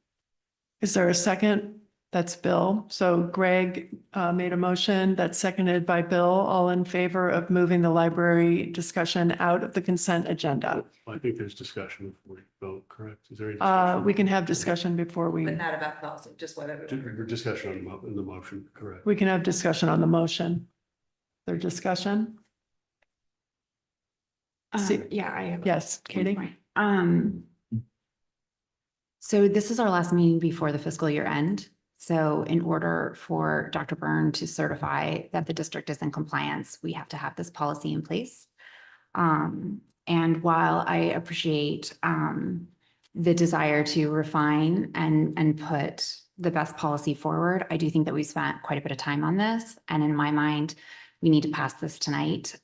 S1: Is there a second? That's Bill. So Greg made a motion that's seconded by Bill. All in favor of moving the library discussion out of the consent agenda?
S11: I think there's discussion before we vote, correct? Is there any
S1: We
S11: discussion?
S1: can have discussion before we,
S12: But not about policy, just whether.
S11: Discussion on the motion, correct?
S1: we can have discussion on the motion. There discussion? See-
S6: Yeah, I have.
S1: Yes,
S6: one
S1: Katie?
S6: point. So this is our last meeting before the fiscal year end. So in order for Dr. Byrne to certify that the district is in compliance, we have to have this policy in place. And while I appreciate the desire to refine and put the best policy forward, I do think that we spent quite a bit of time on this. And in my mind, we need to pass this tonight.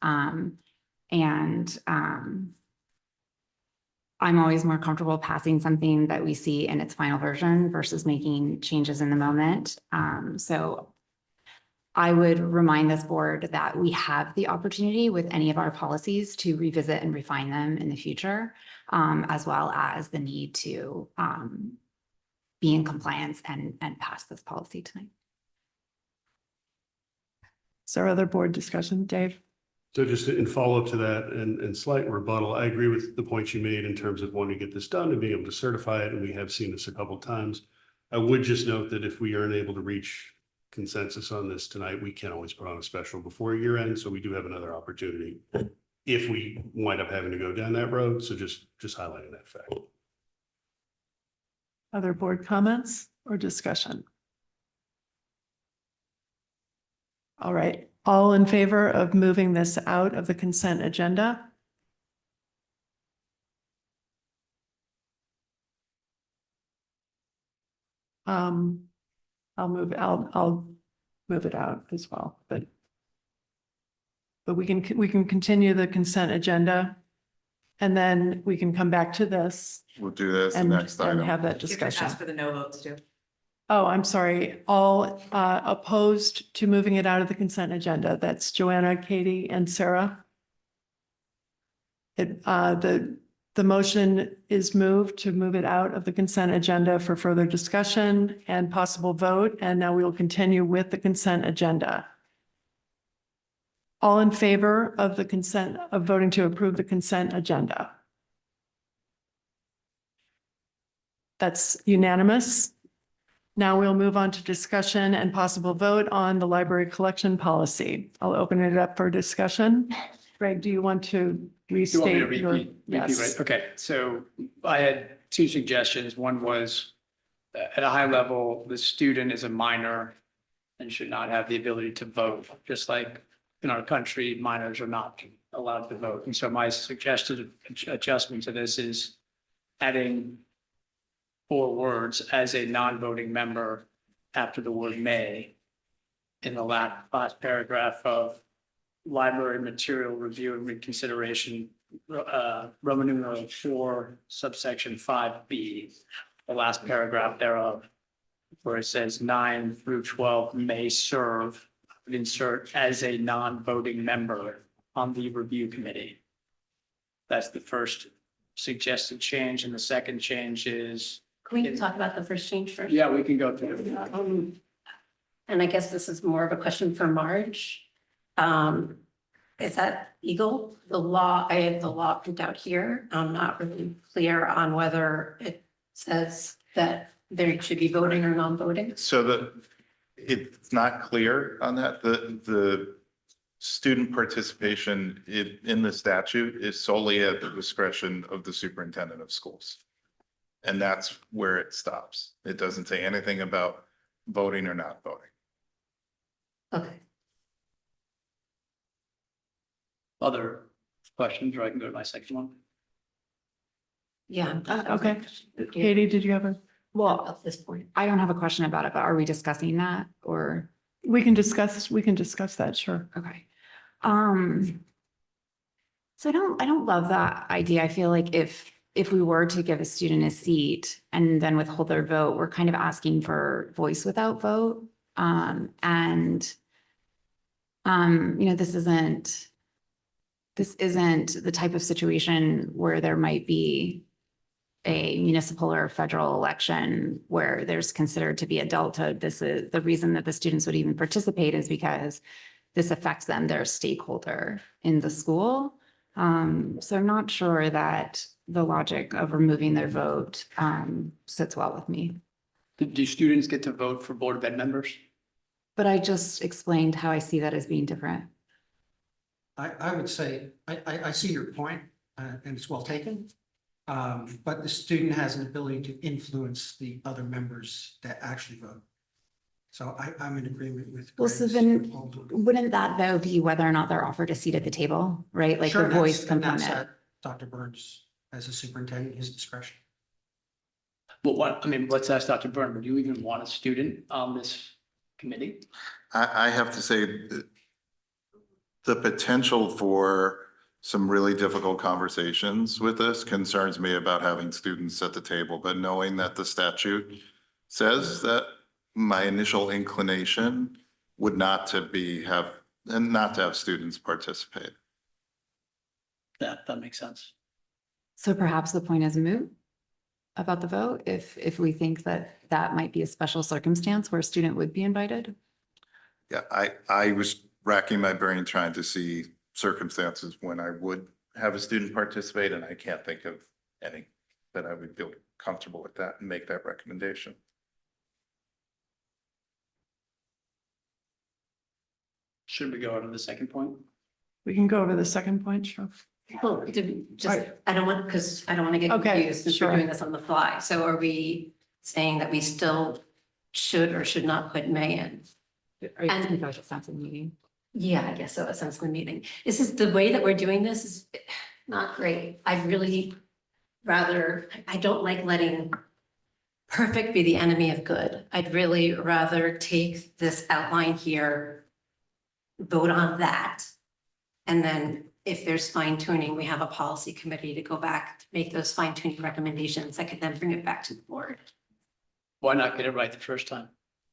S6: I'm always more comfortable passing something that we see in its final version versus making changes in the moment. So I would remind this board that we have the opportunity with any of our policies to revisit and refine them in the future, as well as the need to be in compliance and pass this policy tonight.
S1: Is there other board discussion, Dave?
S11: So just in follow-up to that and slight rebuttal, I agree with the points you made in terms of wanting to get this done and being able to certify it, and we have seen this a couple of times. I would just note that if we aren't able to reach consensus on this tonight, we can always put on a special before year end, so we do have another opportunity if we wind up having to go down that road, so just highlighting that fact.
S1: Other board comments or discussion? All right, all in favor of moving this out of the consent agenda? I'll move it out as well, but we can continue the consent agenda. And then we can come back to this
S7: We'll do this
S1: and
S7: next
S1: and
S7: item.
S1: have that
S12: You can
S1: discussion.
S12: ask for the no votes too.
S1: Oh, I'm sorry. All opposed to moving it out of the consent agenda. That's Joanna, Katie, and Sarah. The motion is moved to move it out of the consent agenda for further discussion and possible vote. And now we will continue with the consent agenda. All in favor of the consent, of voting to approve the consent agenda? That's unanimous. Now we'll move on to discussion and possible vote on the library collection policy. I'll open it up for discussion. Greg, do you want to
S15: You want me to
S1: restate your?
S15: repeat?
S1: Yes.
S15: Right? Okay, so I had two suggestions. One was at a high level, the student is a minor and should not have the ability to vote, just like in our country, minors are not allowed to vote. And so my suggested adjustment to this is adding 4 words as a non-voting member after the word may in the last paragraph of library material review and reconsideration, Roman numeral 4 subsection 5B. the last paragraph thereof, where it says 9 through 12 may serve, I would insert as a non-voting member on the review committee. That's the first suggested change, and the second change is,
S10: Can we talk about the first change first?
S15: yeah, we can go through it.
S10: And I guess this is more of a question for Marge. Is that legal? The law, I have the law printed out here. I'm not really clear on whether it says that there should be voting or non-voting.
S7: So it's not clear on that. The student participation in the statute is solely at the discretion of the superintendent of schools. And that's where it stops. It doesn't say anything about voting or not voting.
S10: Okay.
S15: Other questions, or I can go to my second one?
S10: Yeah.
S1: Okay. Katie, did you have a?
S6: Well,
S10: At this point.
S6: I don't have a question about it, but are we discussing that or?
S1: We can discuss that, sure.
S6: Okay. So I don't love that idea. I feel like if we were to give a student a seat and then withhold their vote, we're kind of asking for voice without vote. This isn't the type of situation where there might be a municipal or federal election where there's considered to be adulthood. This is the reason that the students would even participate is because this affects them, they're a stakeholder in the school. So I'm not sure that the logic of removing their vote sits well with me.
S15: Do students get to vote for Board of Ed members?
S6: But I just explained how I see that as being different.
S16: I would say, I see your point, and it's well taken. But the student has an ability to influence the other members that actually vote. So I'm in agreement with.
S6: Well, so
S16: Greg's
S6: then
S16: proposal.
S6: wouldn't that though be whether or not they're offered a seat at the table, right? Like
S16: Sure,
S6: the voice
S16: and that's
S6: component.
S16: at Dr. Burns, as a superintendent, his discretion.
S15: But let's ask Dr. Byrne, would you even want a student on this committee?
S7: I have to say the potential for some really difficult conversations with this concerns me about having students at the table, but knowing that the statute says that my initial inclination would not to have students participate.
S15: That makes sense.
S6: So perhaps the point is moot about the vote, if we think that that might be a special circumstance where a student would be invited?
S7: Yeah, I was racking my brain trying to see circumstances when I would have a student participate, and I can't think of any that I would feel comfortable with that and make that recommendation.
S15: Should we go on to the second point?
S1: We can go over the second point, sure.
S10: Well, I don't want to get
S1: Okay,
S10: confused since we're
S1: sure.
S10: doing this on the fly. So are we saying that we still should or should not put may in?
S6: Are you asking about a sense of meeting?
S10: Yeah, I guess so, a sense of the meeting. This is the way that we're doing this is not great. I really I don't like letting perfect be the enemy of good. I'd really rather take this outline here, vote on that. And then if there's fine tuning, we have a policy committee to go back, make those fine tuning recommendations that could then bring it back to the board.
S15: Why not get it right the first time?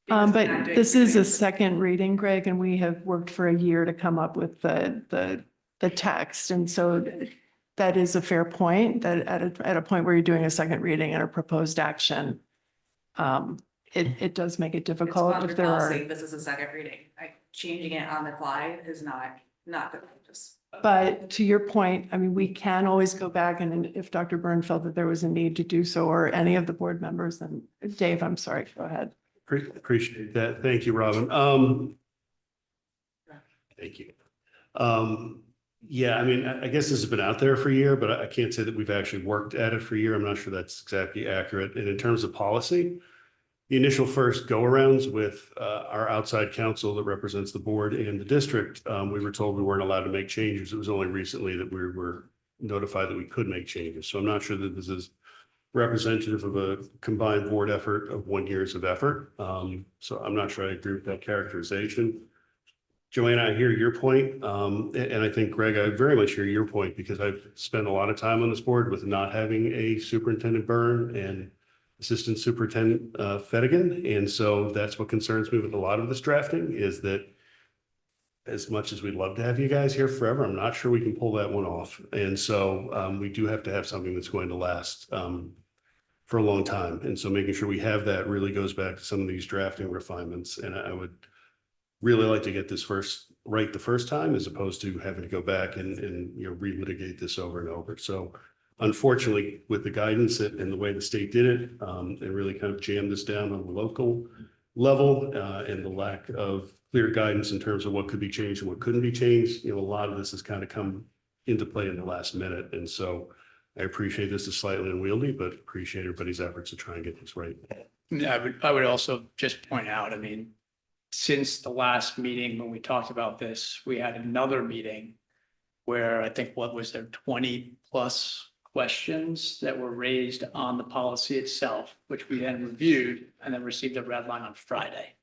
S1: But this is a second reading, Greg, and we have worked for a year to come up with the text. And so that is a fair point, that at a point where you're doing a second reading and a proposed action, it does make it difficult if there are.
S12: This is a second reading. Changing it on the fly is not good.
S1: But to your point, I mean, we can always go back and if Dr. Byrne felt that there was a need to do so, or any of the board members, then Dave, I'm sorry, go ahead.
S11: Appreciate that. Thank you, Robin. Thank you. Yeah, I mean, I guess this has been out there for a year, but I can't say that we've actually worked at it for a year. I'm not sure that's exactly accurate. And in terms of policy, the initial first go-arounds with our outside counsel that represents the board and the district, we were told we weren't allowed to make changes. It was only recently that we were notified that we could make changes. So I'm not sure that this is representative of a combined board effort of 1 year's of effort. So I'm not sure I agree with that characterization. Joanna, I hear your point, and I think, Greg, I very much hear your point because I've spent a lot of time on this board with not having a Superintendent Byrne, and Assistant Superintendent Fedigan. And so that's what concerns me with a lot of this drafting is that as much as we'd love to have you guys here forever, I'm not sure we can pull that one off. And so we do have to have something that's going to last for a long time. And so making sure we have that really goes back to some of these drafting refinements. And I would really like to get this right the first time as opposed to having to go back and relitigate this over and over. So unfortunately, with the guidance and the way the state did it, it really kind of jammed this down on the local level and the lack of clear guidance in terms of what could be changed and what couldn't be changed. A lot of this has kind of come into play in the last minute. And so I appreciate this is slightly unwieldy, but appreciate everybody's efforts to try and get this right.
S15: I would also just point out, I mean, since the last meeting, when we talked about this, we had another meeting where I think, what was there, 20 plus questions that were raised on the policy itself, which we then reviewed and then received a red line on Friday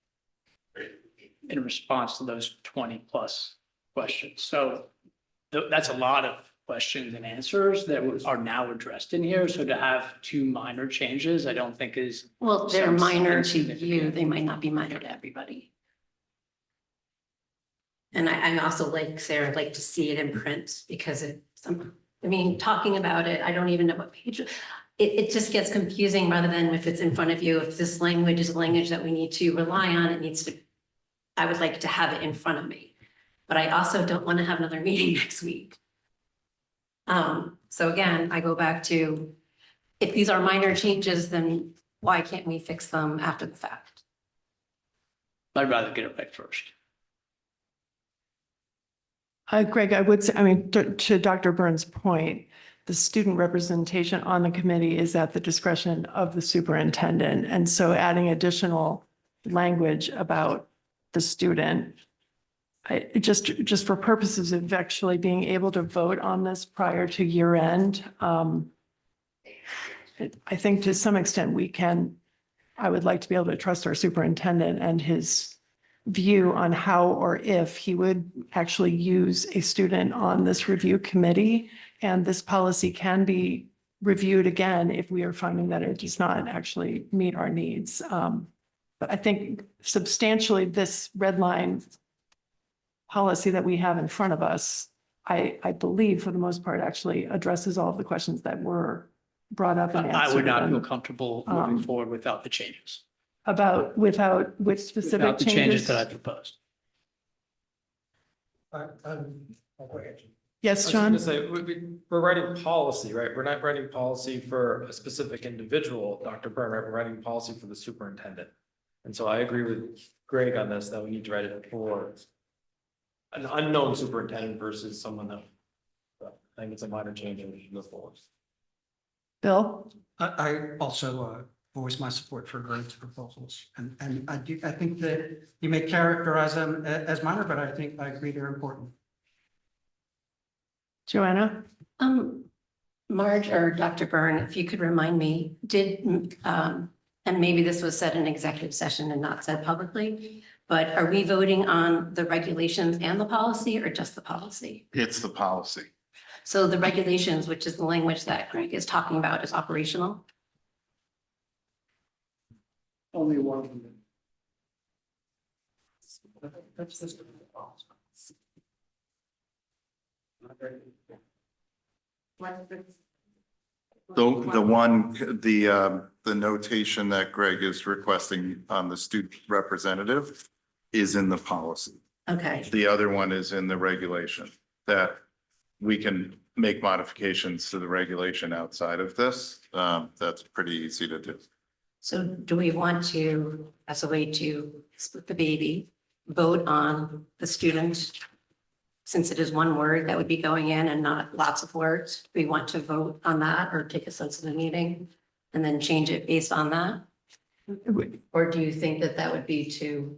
S15: in response to those 20 plus questions. So that's a lot of questions and answers that are now addressed in here. So to have two minor changes, I don't think is.
S10: Well, they're minor to you. They might not be minor to everybody. And I also like, Sarah, like to see it in print because talking about it, I don't even know what page. It just gets confusing rather than if it's in front of you. If this language is a language that we need to rely on, I would like to have it in front of me. But I also don't want to have another meeting next week. So again, I go back to, if these are minor changes, then why can't we fix them after the fact?
S15: I'd rather get it right first.
S1: Greg, I would say, to Dr. Burns' point, the student representation on the committee is at the discretion of the superintendent. And so adding additional language about the student, just for purposes of actually being able to vote on this prior to year end, I think to some extent I would like to be able to trust our superintendent and his view on how or if he would actually use a student on this review committee. And this policy can be reviewed again if we are finding that it does not actually meet our needs. But I think substantially this red line policy that we have in front of us, I believe for the most part actually addresses all of the questions that were brought up and answered.
S15: I would not feel comfortable moving forward without the changes.
S1: Without which specific
S15: Without the changes
S1: changes?
S15: that I proposed.
S11: Go ahead.
S1: Yes,
S14: I
S1: John?
S14: was gonna say, we're writing policy, right? We're not writing policy for a specific individual, Dr. Byrne, right? We're writing policy for the superintendent. And so I agree with Greg on this, that we need to write it for an unknown superintendent versus someone that I think it's a minor change and we should go forward.
S1: Bill?
S16: I also voice my support for Greg's proposals. And I think that you may characterize them as minor, but I agree they're important.
S1: Joanna?
S10: Marge or Dr. Byrne, if you could remind me, and maybe this was said in executive session and not said publicly, but are we voting on the regulations and the policy or just the policy?
S7: It's the policy.
S10: So the regulations, which is the language that Greg is talking about, is operational?
S15: Only one of them.
S7: The notation that Greg is requesting on the student representative is in the policy.
S10: Okay.
S7: The other one is in the regulation that we can make modifications to the regulation outside of this. That's pretty easy to do.
S10: So do we want to, as a way to split the baby, vote on the student? Since it is one word that would be going in and not lots of words, do we want to vote on that or take a sensitive meeting and then change it based on that? Or do you think that that would be too,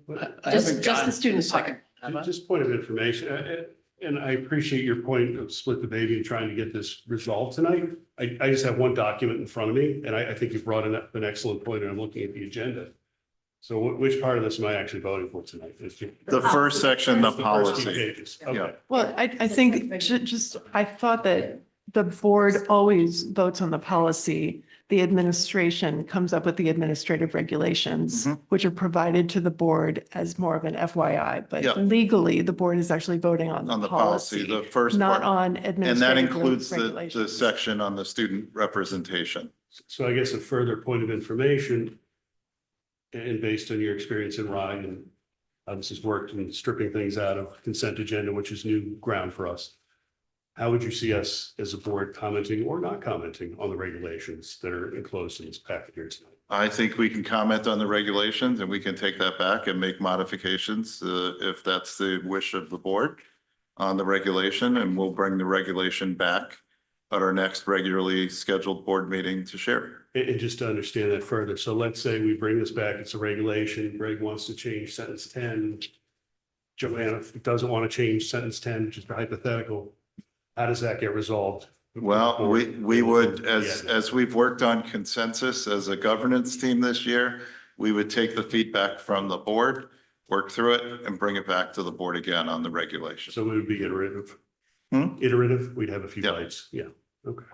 S10: just the student part?
S11: Just point of information, and I appreciate your point of split the baby and trying to get this resolved tonight. I just have one document in front of me, and I think you brought up an excellent point, and I'm looking at the agenda. So which part of this am I actually voting for tonight?
S7: The first section, the
S11: First few
S7: policy.
S11: pages.
S7: Yeah.
S11: Okay.
S1: Well, I think I thought that the board always votes on the policy. the administration comes up with the administrative regulations,
S7: Mhm.
S1: which are provided to the board as more of an FYI.
S7: Yeah.
S1: But legally, the board is actually voting on
S7: On
S1: the
S7: the policy,
S1: policy,
S7: the first
S1: not
S7: part.
S1: on
S7: And that
S1: administrative
S7: includes the
S1: regulations.
S7: section on the student representation.
S11: So I guess a further point of information, and based on your experience in RIDE and how this has worked in stripping things out of consent agenda, which is new ground for us. How would you see us as a board commenting or not commenting on the regulations that are enclosed in this packet here tonight?
S7: I think we can comment on the regulations and we can take that back and make modifications if that's the wish of the board on the regulation, and we'll bring the regulation back at our next regularly scheduled board meeting to share.
S11: And just to understand that further, so let's say we bring this back, it's a regulation, Greg wants to change sentence 10. Joanna doesn't want to change sentence 10, just a hypothetical. How does that get resolved?
S7: Well, we would, as
S11: Yeah.
S7: we've worked on consensus as a governance team this year, we would take the feedback from the board, work through it, and bring it back to the board again on the regulation.
S11: So it would be iterative.
S7: Hmm?
S11: Iterative, we'd have a few
S7: Yeah.
S11: bites, yeah, okay.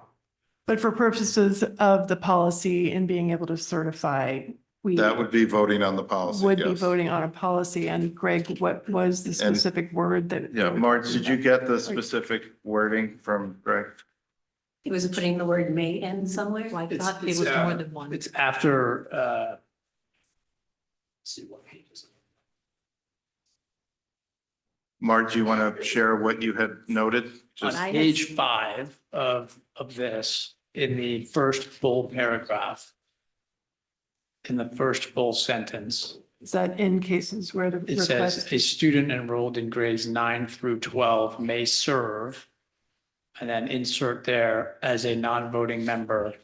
S1: But for purposes of the policy and being able to certify, we
S7: That would be voting on the policy,
S1: would be
S7: yes.
S1: voting on a policy. And Greg, what was the specific word that?
S7: Yeah, Marge, did you get the specific wording from Greg?
S10: He was putting the word may in somewhere.
S13: I
S15: It's-
S13: thought there
S15: it's,
S13: was more than one.
S15: It's after, let's see what page is it?
S7: Marge, you want to share what you had noted?
S15: On
S7: Just,
S15: page 5 of this, in the first full paragraph, in the first full sentence,
S1: Is that in cases where the
S15: it says,
S1: request?
S15: a student enrolled in grades 9 through 12 may serve, and then insert there as a non-voting member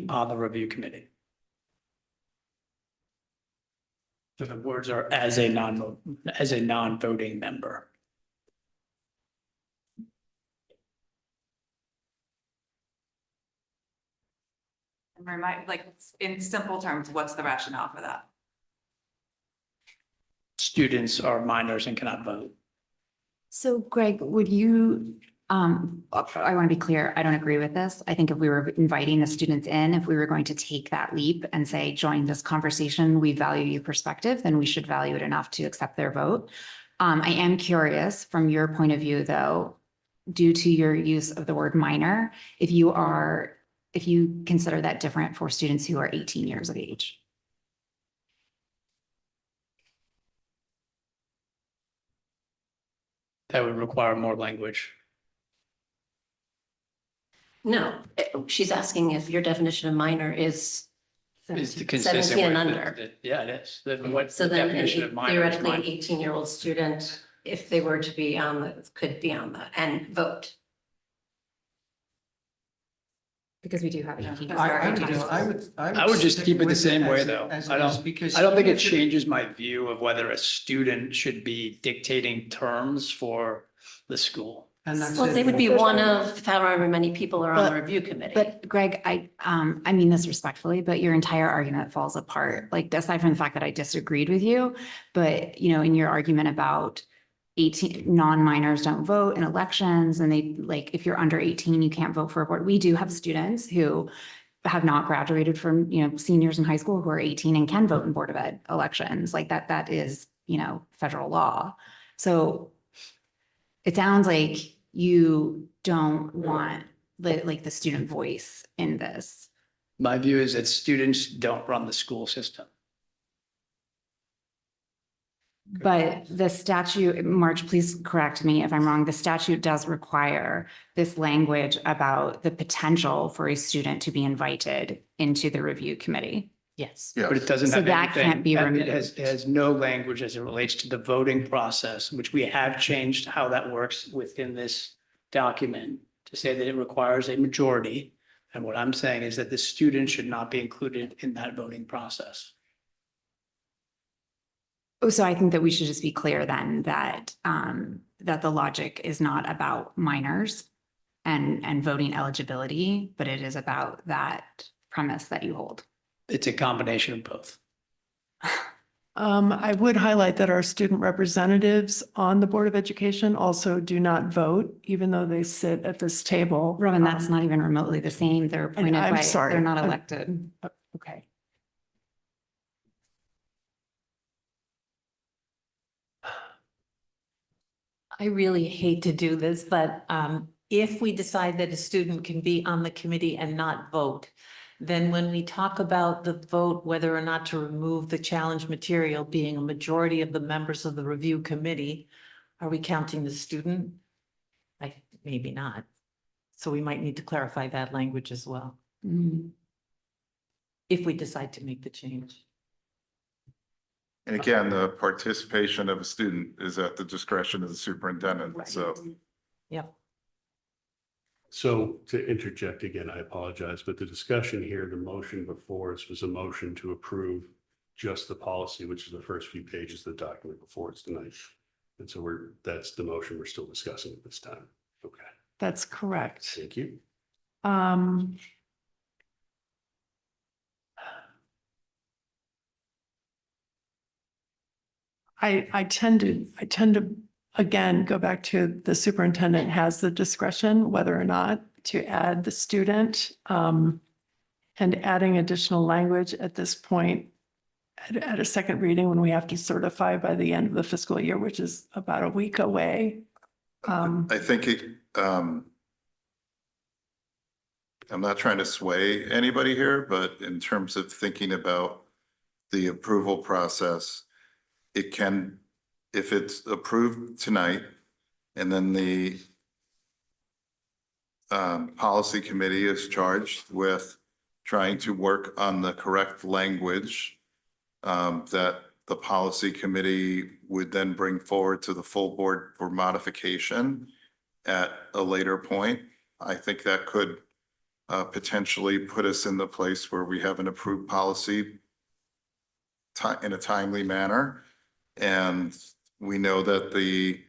S15: on the review committee. So the words are as a non-voting member.
S3: Remind, like, in simple terms, what's the rationale for that?
S15: Students are minors and cannot vote.
S6: So Greg, would you, I want to be clear, I don't agree with this. I think if we were inviting the students in, if we were going to take that leap and say, join this conversation, we value your perspective, then we should value it enough to accept their vote. I am curious from your point of view, though, due to your use of the word minor, if you consider that different for students who are 18 years of age.
S15: That would require more language.
S10: No, she's asking if your definition of minor is
S15: Is the consistent
S10: 17 and
S15: with
S10: under.
S15: Yeah, it is. Then what's
S10: So
S15: the
S10: then
S15: definition of minor? is
S10: theoretically, an
S15: minor.
S10: 18-year-old student, if they were to be on the, could be on the, and vote.
S6: Because we do have 18.
S15: I would just
S16: stick
S15: keep it the
S16: with
S15: same way,
S16: as it-
S15: though.
S16: as
S15: I
S16: it is,
S15: don't,
S16: because
S15: I don't think
S16: even
S15: it
S16: if you're-
S15: changes my view of whether a student should be dictating terms for the school.
S16: And that's
S10: Well,
S16: it.
S10: they would be one of however many people are on the review committee.
S6: But Greg, I mean this respectfully, but your entire argument falls apart. Like aside from the fact that I disagreed with you, but you know, in your argument about 18 non-minors don't vote in elections and they like, if you're under 18, you can't vote for a board. We do have students who have not graduated from, you know, seniors in high school who are 18 and can vote in Board of Ed elections. Like that is, you know, federal law. So it sounds like you don't want like the student voice in this.
S15: My view is that students don't run the school system.
S6: But the statute, Marge, please correct me if I'm wrong, the statute does require this language about the potential for a student to be invited into the review committee.
S13: Yes.
S15: But it doesn't
S6: So
S15: have
S6: that
S15: anything.
S6: can't be
S15: It has,
S6: removed.
S15: it has no language as it relates to the voting process, which we have changed how that works within this document to say that it requires a majority. And what I'm saying is that the student should not be included in that voting process.
S6: Oh, so I think that we should just be clear then that that the logic is not about minors and voting eligibility, but it is about that premise that you hold.
S15: It's a combination of both.
S1: I would highlight that our student representatives on the Board of Education also do not vote, even though they sit at this table.
S6: Roman, that's not even remotely the same. They're appointed
S1: I'm
S6: by,
S1: sorry.
S6: they're not
S1: I'm-
S6: elected.
S1: Okay.
S13: I really hate to do this, but if we decide that a student can be on the committee and not vote, then when we talk about the vote, whether or not to remove the challenge material being a majority of the members of the review committee, are we counting the student? Maybe not. So we might need to clarify that language as well, if we decide to make the change.
S7: And again, the participation of a student is at the discretion of the superintendent, so.
S13: Yep.
S11: So to interject again, I apologize, but the discussion here, the motion before us was a motion to approve just the policy, which is the first few pages of the document before us tonight. And so that's the motion we're still discussing at this time. Okay,
S1: That's correct.
S11: thank you.
S1: I tend to, again, go back to the superintendent has the discretion whether or not to add the student. And adding additional language at this point at a second reading when we have to certify by the end of the fiscal year, which is about a week away.
S7: I think I'm not trying to sway anybody here, but in terms of thinking about the approval process, it can, if it's approved tonight, and then the policy committee is charged with trying to work on the correct language that the policy committee would then bring forward to the full board for modification at a later point. I think that could potentially put us in the place where we have an approved policy in a timely manner. And we know that the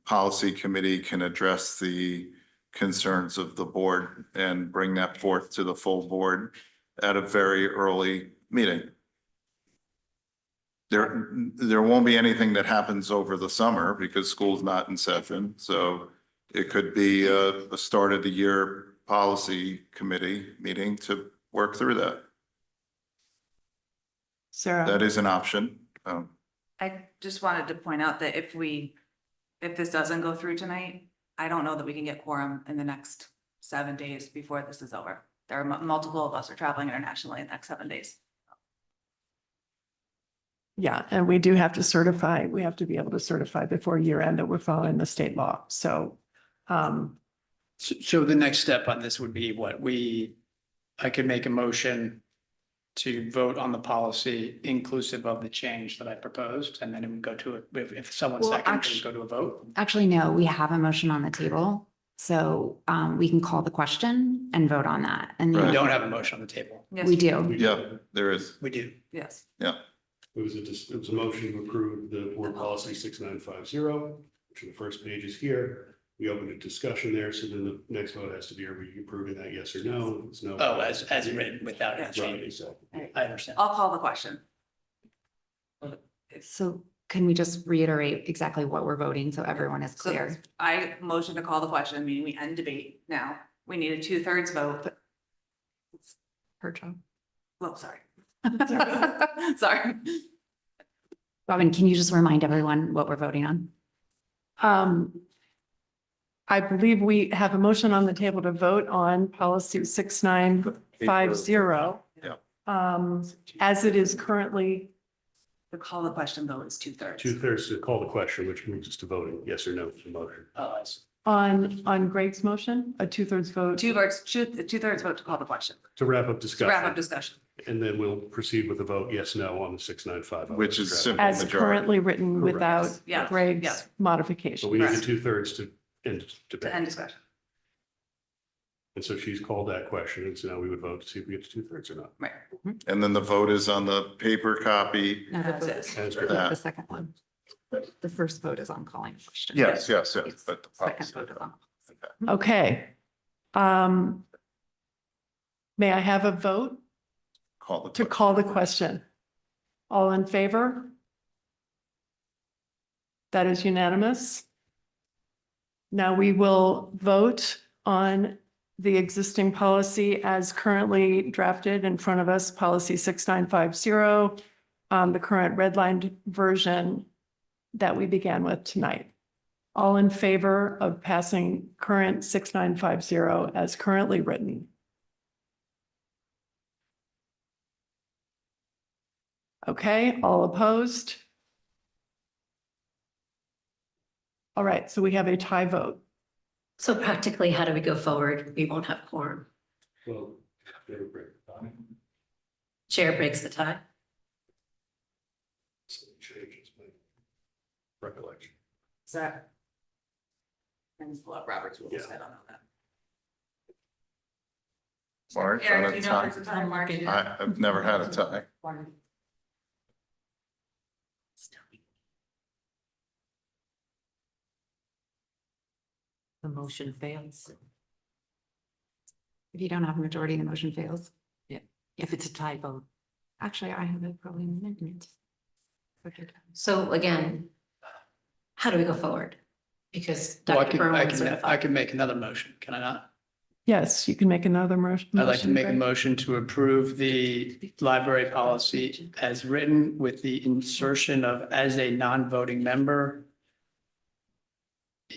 S7: policy committee can address the concerns of the board and bring that forth to the full board at a very early meeting. There won't be anything that happens over the summer because school's not in session. So it could be a start of the year policy committee meeting to work through that.
S1: Sarah?
S7: That is an option.
S12: I just wanted to point out that if this doesn't go through tonight, I don't know that we can get quorum in the next 7 days before this is over. There are multiple of us are traveling internationally in the next 7 days.
S1: Yeah, and we do have to certify, we have to be able to certify before year end that we're following the state law. So,
S15: So the next step on this would be I could make a motion to vote on the policy inclusive of the change that I proposed, and then it would go to, if someone
S6: Well,
S15: seconds, it would go to a vote.
S6: Actually, no, we have a motion on the table. So we can call the question and vote on that. And
S15: We
S7: Right.
S15: don't have a motion on the table.
S12: Yes,
S6: we do.
S7: Yeah, there is.
S15: We do.
S12: Yes.
S7: Yeah.
S11: It was a motion to approve the board policy 6950, which the first page is here. We opened a discussion there, so then the next vote has to be, are we approving that, yes or no? If it's no.
S15: Oh, as written without any
S11: Right,
S15: changes.
S11: exactly.
S15: I understand.
S12: I'll call the question.
S6: So can we just reiterate exactly what we're voting so everyone is
S12: So
S6: clear?
S12: I motion to call the question, meaning we end debate now. We need a 2/3 vote.
S6: Per job.
S12: Well, sorry. Sorry.
S6: Robin, can you just remind everyone what we're voting on?
S1: I believe we have a motion on the table to vote on policy 6950.
S7: Yeah.
S1: As it is currently,
S12: The call the question vote is 2/3.
S11: 2/3 to call the question, which moves us to voting, yes or no to the motion.
S15: I see.
S1: on Greg's motion, a 2/3 vote.
S12: 2/3 vote to call the question.
S11: To wrap up
S12: To
S11: discussion.
S12: wrap up discussion.
S11: And then we'll proceed with the vote, yes, no on the 6950.
S7: Which is simple.
S1: As
S7: majority.
S1: currently written
S11: Correct.
S1: without
S12: Yeah,
S1: Greg's
S12: yeah.
S11: But
S1: modification.
S11: we need the
S12: Correct.
S11: 2/3 to end
S12: To
S11: debate.
S12: end discussion.
S11: And so she's called that question, and so now we would vote to see if we get to 2/3 or not.
S12: Right.
S7: And then the vote is on the paper copy.
S6: No, the
S12: As
S6: vote-
S12: is.
S11: As
S7: For
S11: written.
S7: that.
S6: The second one. The first vote is on calling the question.
S7: Yes, but the
S6: Second
S7: policy.
S6: vote is on.
S1: Okay. May I have a vote
S7: Call the
S1: to
S7: question.
S1: call the question? All in favor? That is unanimous. Now we will vote on the existing policy as currently drafted in front of us, policy 6950, the current redlined version that we began with tonight. All in favor of passing current 6950 as currently written? Okay, all opposed? All right, so we have a tie vote.
S10: So practically, how do we go forward? We won't have quorum.
S11: Well, they were great.
S10: Chair breaks the tie.
S11: Changes my recollection.
S3: Is that? And Robert's rules, I don't know that.
S7: March on
S3: Eric,
S7: a
S3: do you know
S7: tie.
S3: if it's a tie, March?
S7: I've never had a tie.
S13: The motion fails.
S6: If you don't have a majority, the motion fails.
S13: If it's a tie vote.
S6: Actually, I have it probably in a minute.
S10: So again, how do we go forward? Because
S15: Well,
S10: Dr. Byrne will
S15: I
S10: certify.
S15: can make another motion, can I not?
S1: Yes, you can make another motion.
S15: I'd like to make a
S1: Greg.
S15: motion to approve the library policy as written with the insertion of as a non-voting member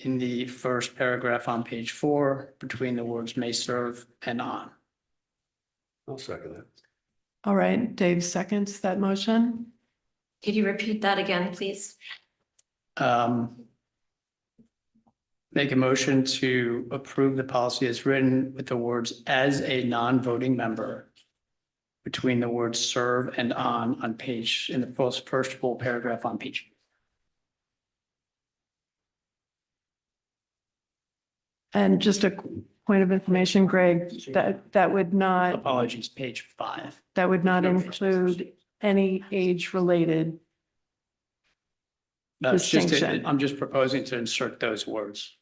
S15: in the first paragraph on page 4, between the words may serve and on.
S11: I'll second that.
S1: All right, Dave seconds that motion.
S10: Could you repeat that again, please?
S15: Make a motion to approve the policy as written with the words as a non-voting member between the words serve and on page, in the first full paragraph on page.
S1: And just a point of information, Greg, that would not,
S15: Apologies, page 5.
S1: that would not include any age-related.
S15: No, it's just,
S1: Distinction.
S15: I'm just proposing to insert those words.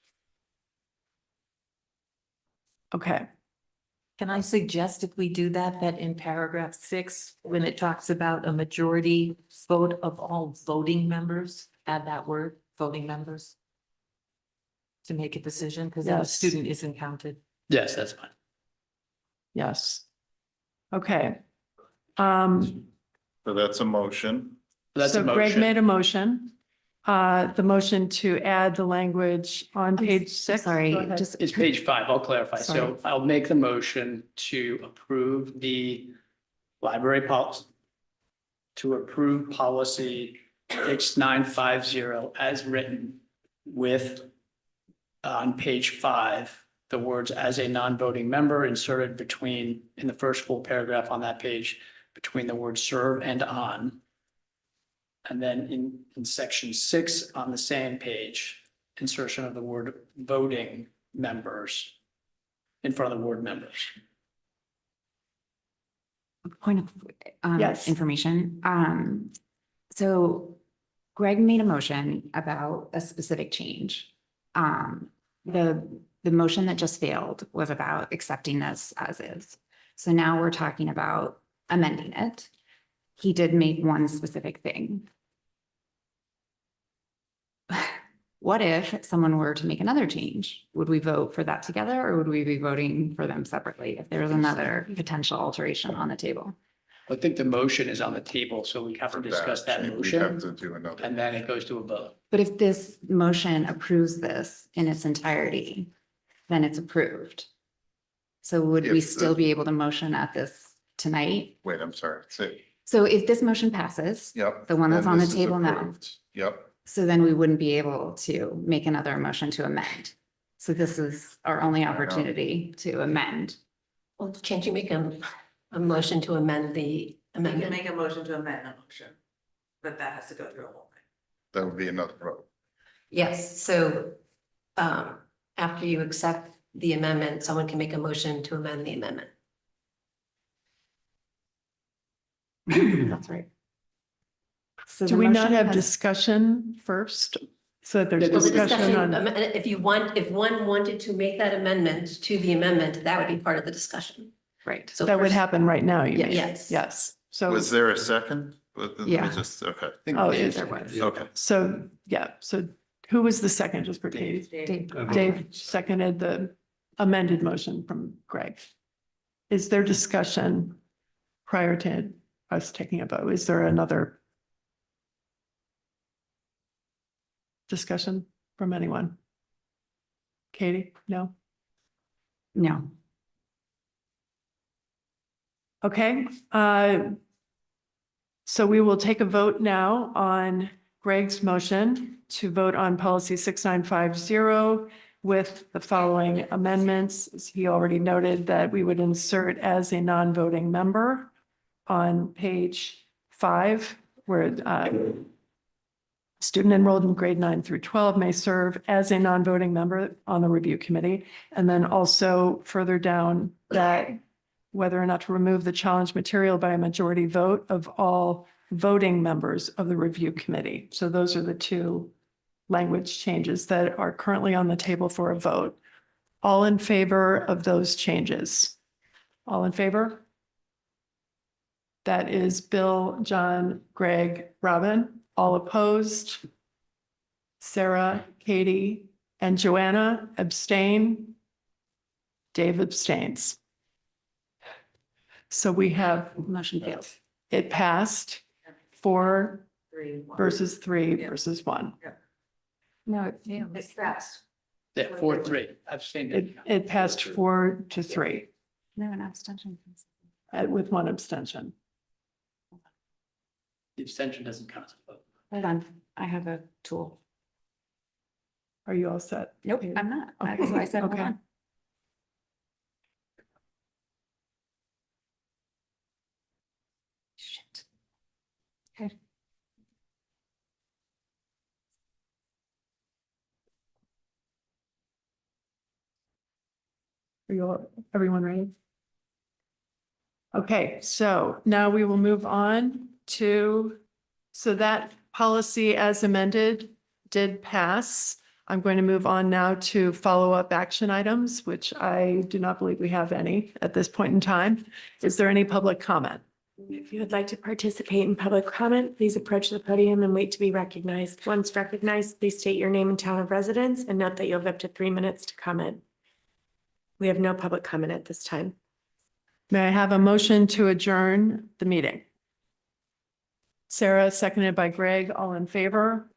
S1: Okay,
S13: Can I suggest if we do that, that in paragraph 6, when it talks about a majority vote of all voting members, add that word, voting members? To make a decision, because then a
S1: Yes.
S13: student isn't counted.
S15: Yes, that's fine.
S1: yes. Okay.
S7: So that's a motion.
S15: That's a
S1: So Greg
S15: motion.
S1: made a motion. The motion to add the language on page 6.
S6: Sorry,
S1: Go ahead.
S6: just
S15: It's page 5, I'll clarify. So
S1: Sorry.
S15: I'll make the motion to approve the library policy, to approve policy 6950 as written with, on page 5, the words as a non-voting member inserted between, in the first full paragraph on that page, between the words serve and on. And then in section 6 on the same page, insertion of the word voting members in front of the word members.
S6: point of
S1: Yes.
S6: information. So Greg made a motion about a specific change. The motion that just failed was about accepting this as is. So now we're talking about amending it. He did make one specific thing. What if someone were to make another change? Would we vote for that together or would we be voting for them separately if there was another potential alteration on the table?
S15: I think the motion is on the table, so we have to discuss that
S7: We have
S15: motion
S7: to do another.
S15: and then it goes to a vote.
S6: But if this motion approves this in its entirety, then it's approved. So would we
S7: If the-
S6: still be able to motion at this tonight?
S7: Wait, I'm sorry. Say,
S6: So if this motion passes,
S7: yep.
S6: the one that's
S7: then
S6: on the
S7: this is
S6: table now,
S7: approved. Yep.
S6: so then we wouldn't be able to make another motion to amend. So this is our only
S7: know.
S6: opportunity to amend.
S10: Well, can't you make a motion to amend the
S12: You can
S10: amendment?
S12: make a motion to amend a motion, but that has to go through a whole thing.
S7: That would be another vote.
S10: Yes, so after you accept the amendment, someone can make a motion to amend the amendment.
S6: That's right. So
S1: Do
S6: the
S1: we not
S6: motion
S1: have
S6: has-
S1: discussion first? So that there's
S10: Well, the
S1: discussion
S10: discussion,
S1: on,
S10: if one wanted to make that amendment to the amendment, that would be part of the discussion.
S6: Right.
S10: So
S1: that would
S10: first-
S1: happen right now, you mean?
S10: Yes.
S1: Yes. So,
S7: Was there a second But let me
S2: Yeah.
S7: just, okay.
S1: Oh, yeah, there was.
S7: Okay.
S1: So, yeah, so who was the second, just for Katie?
S2: Dave.
S1: Dave seconded the amended motion from Greg. Is there discussion prior to us taking a vote? Is there another discussion from anyone? Katie, no?
S2: No.
S1: Okay, so we will take a vote now on Greg's motion to vote on policy 6950 with the following amendments. As he already noted that we would insert as a non-voting member on page 5, where student enrolled in grade 9 through 12 may serve as a non-voting member on the review committee. And then also further down that whether or not to remove the challenge material by a majority vote of all voting members of the review committee. So those are the two language changes that are currently on the table for a vote. All in favor of those changes? All in favor? That is Bill, John, Greg, Robin. All opposed? Sarah, Katie, and Joanna abstain. Dave abstains. So we have,
S2: Motion fails.
S1: it passed 4 versus 3 versus 1.
S2: No, it fails.
S12: It's fast.
S15: Yeah, 4-3, abstained.
S1: It passed 4-3
S6: No, an abstention.
S1: with 1 abstention.
S15: The abstention doesn't count as a vote.
S2: Hold on, I have a tool.
S1: Are you all set?
S2: Nope, I'm not. That's why I said, hold
S1: Okay.
S2: on. Shit. Okay.
S1: Are you all, everyone ready? Okay, so now we will move on to, so that policy as amended did pass. I'm going to move on now to follow-up action items, which I do not believe we have any at this point in time. Is there any public comment?
S2: If you would like to participate in public comment, please approach the podium and wait to be recognized. Once recognized, please state your name and town of residence and note that you have up to 3 minutes to comment. We have no public comment at this time.
S1: May I have a motion to adjourn the meeting? Sarah, seconded by Greg, all in favor?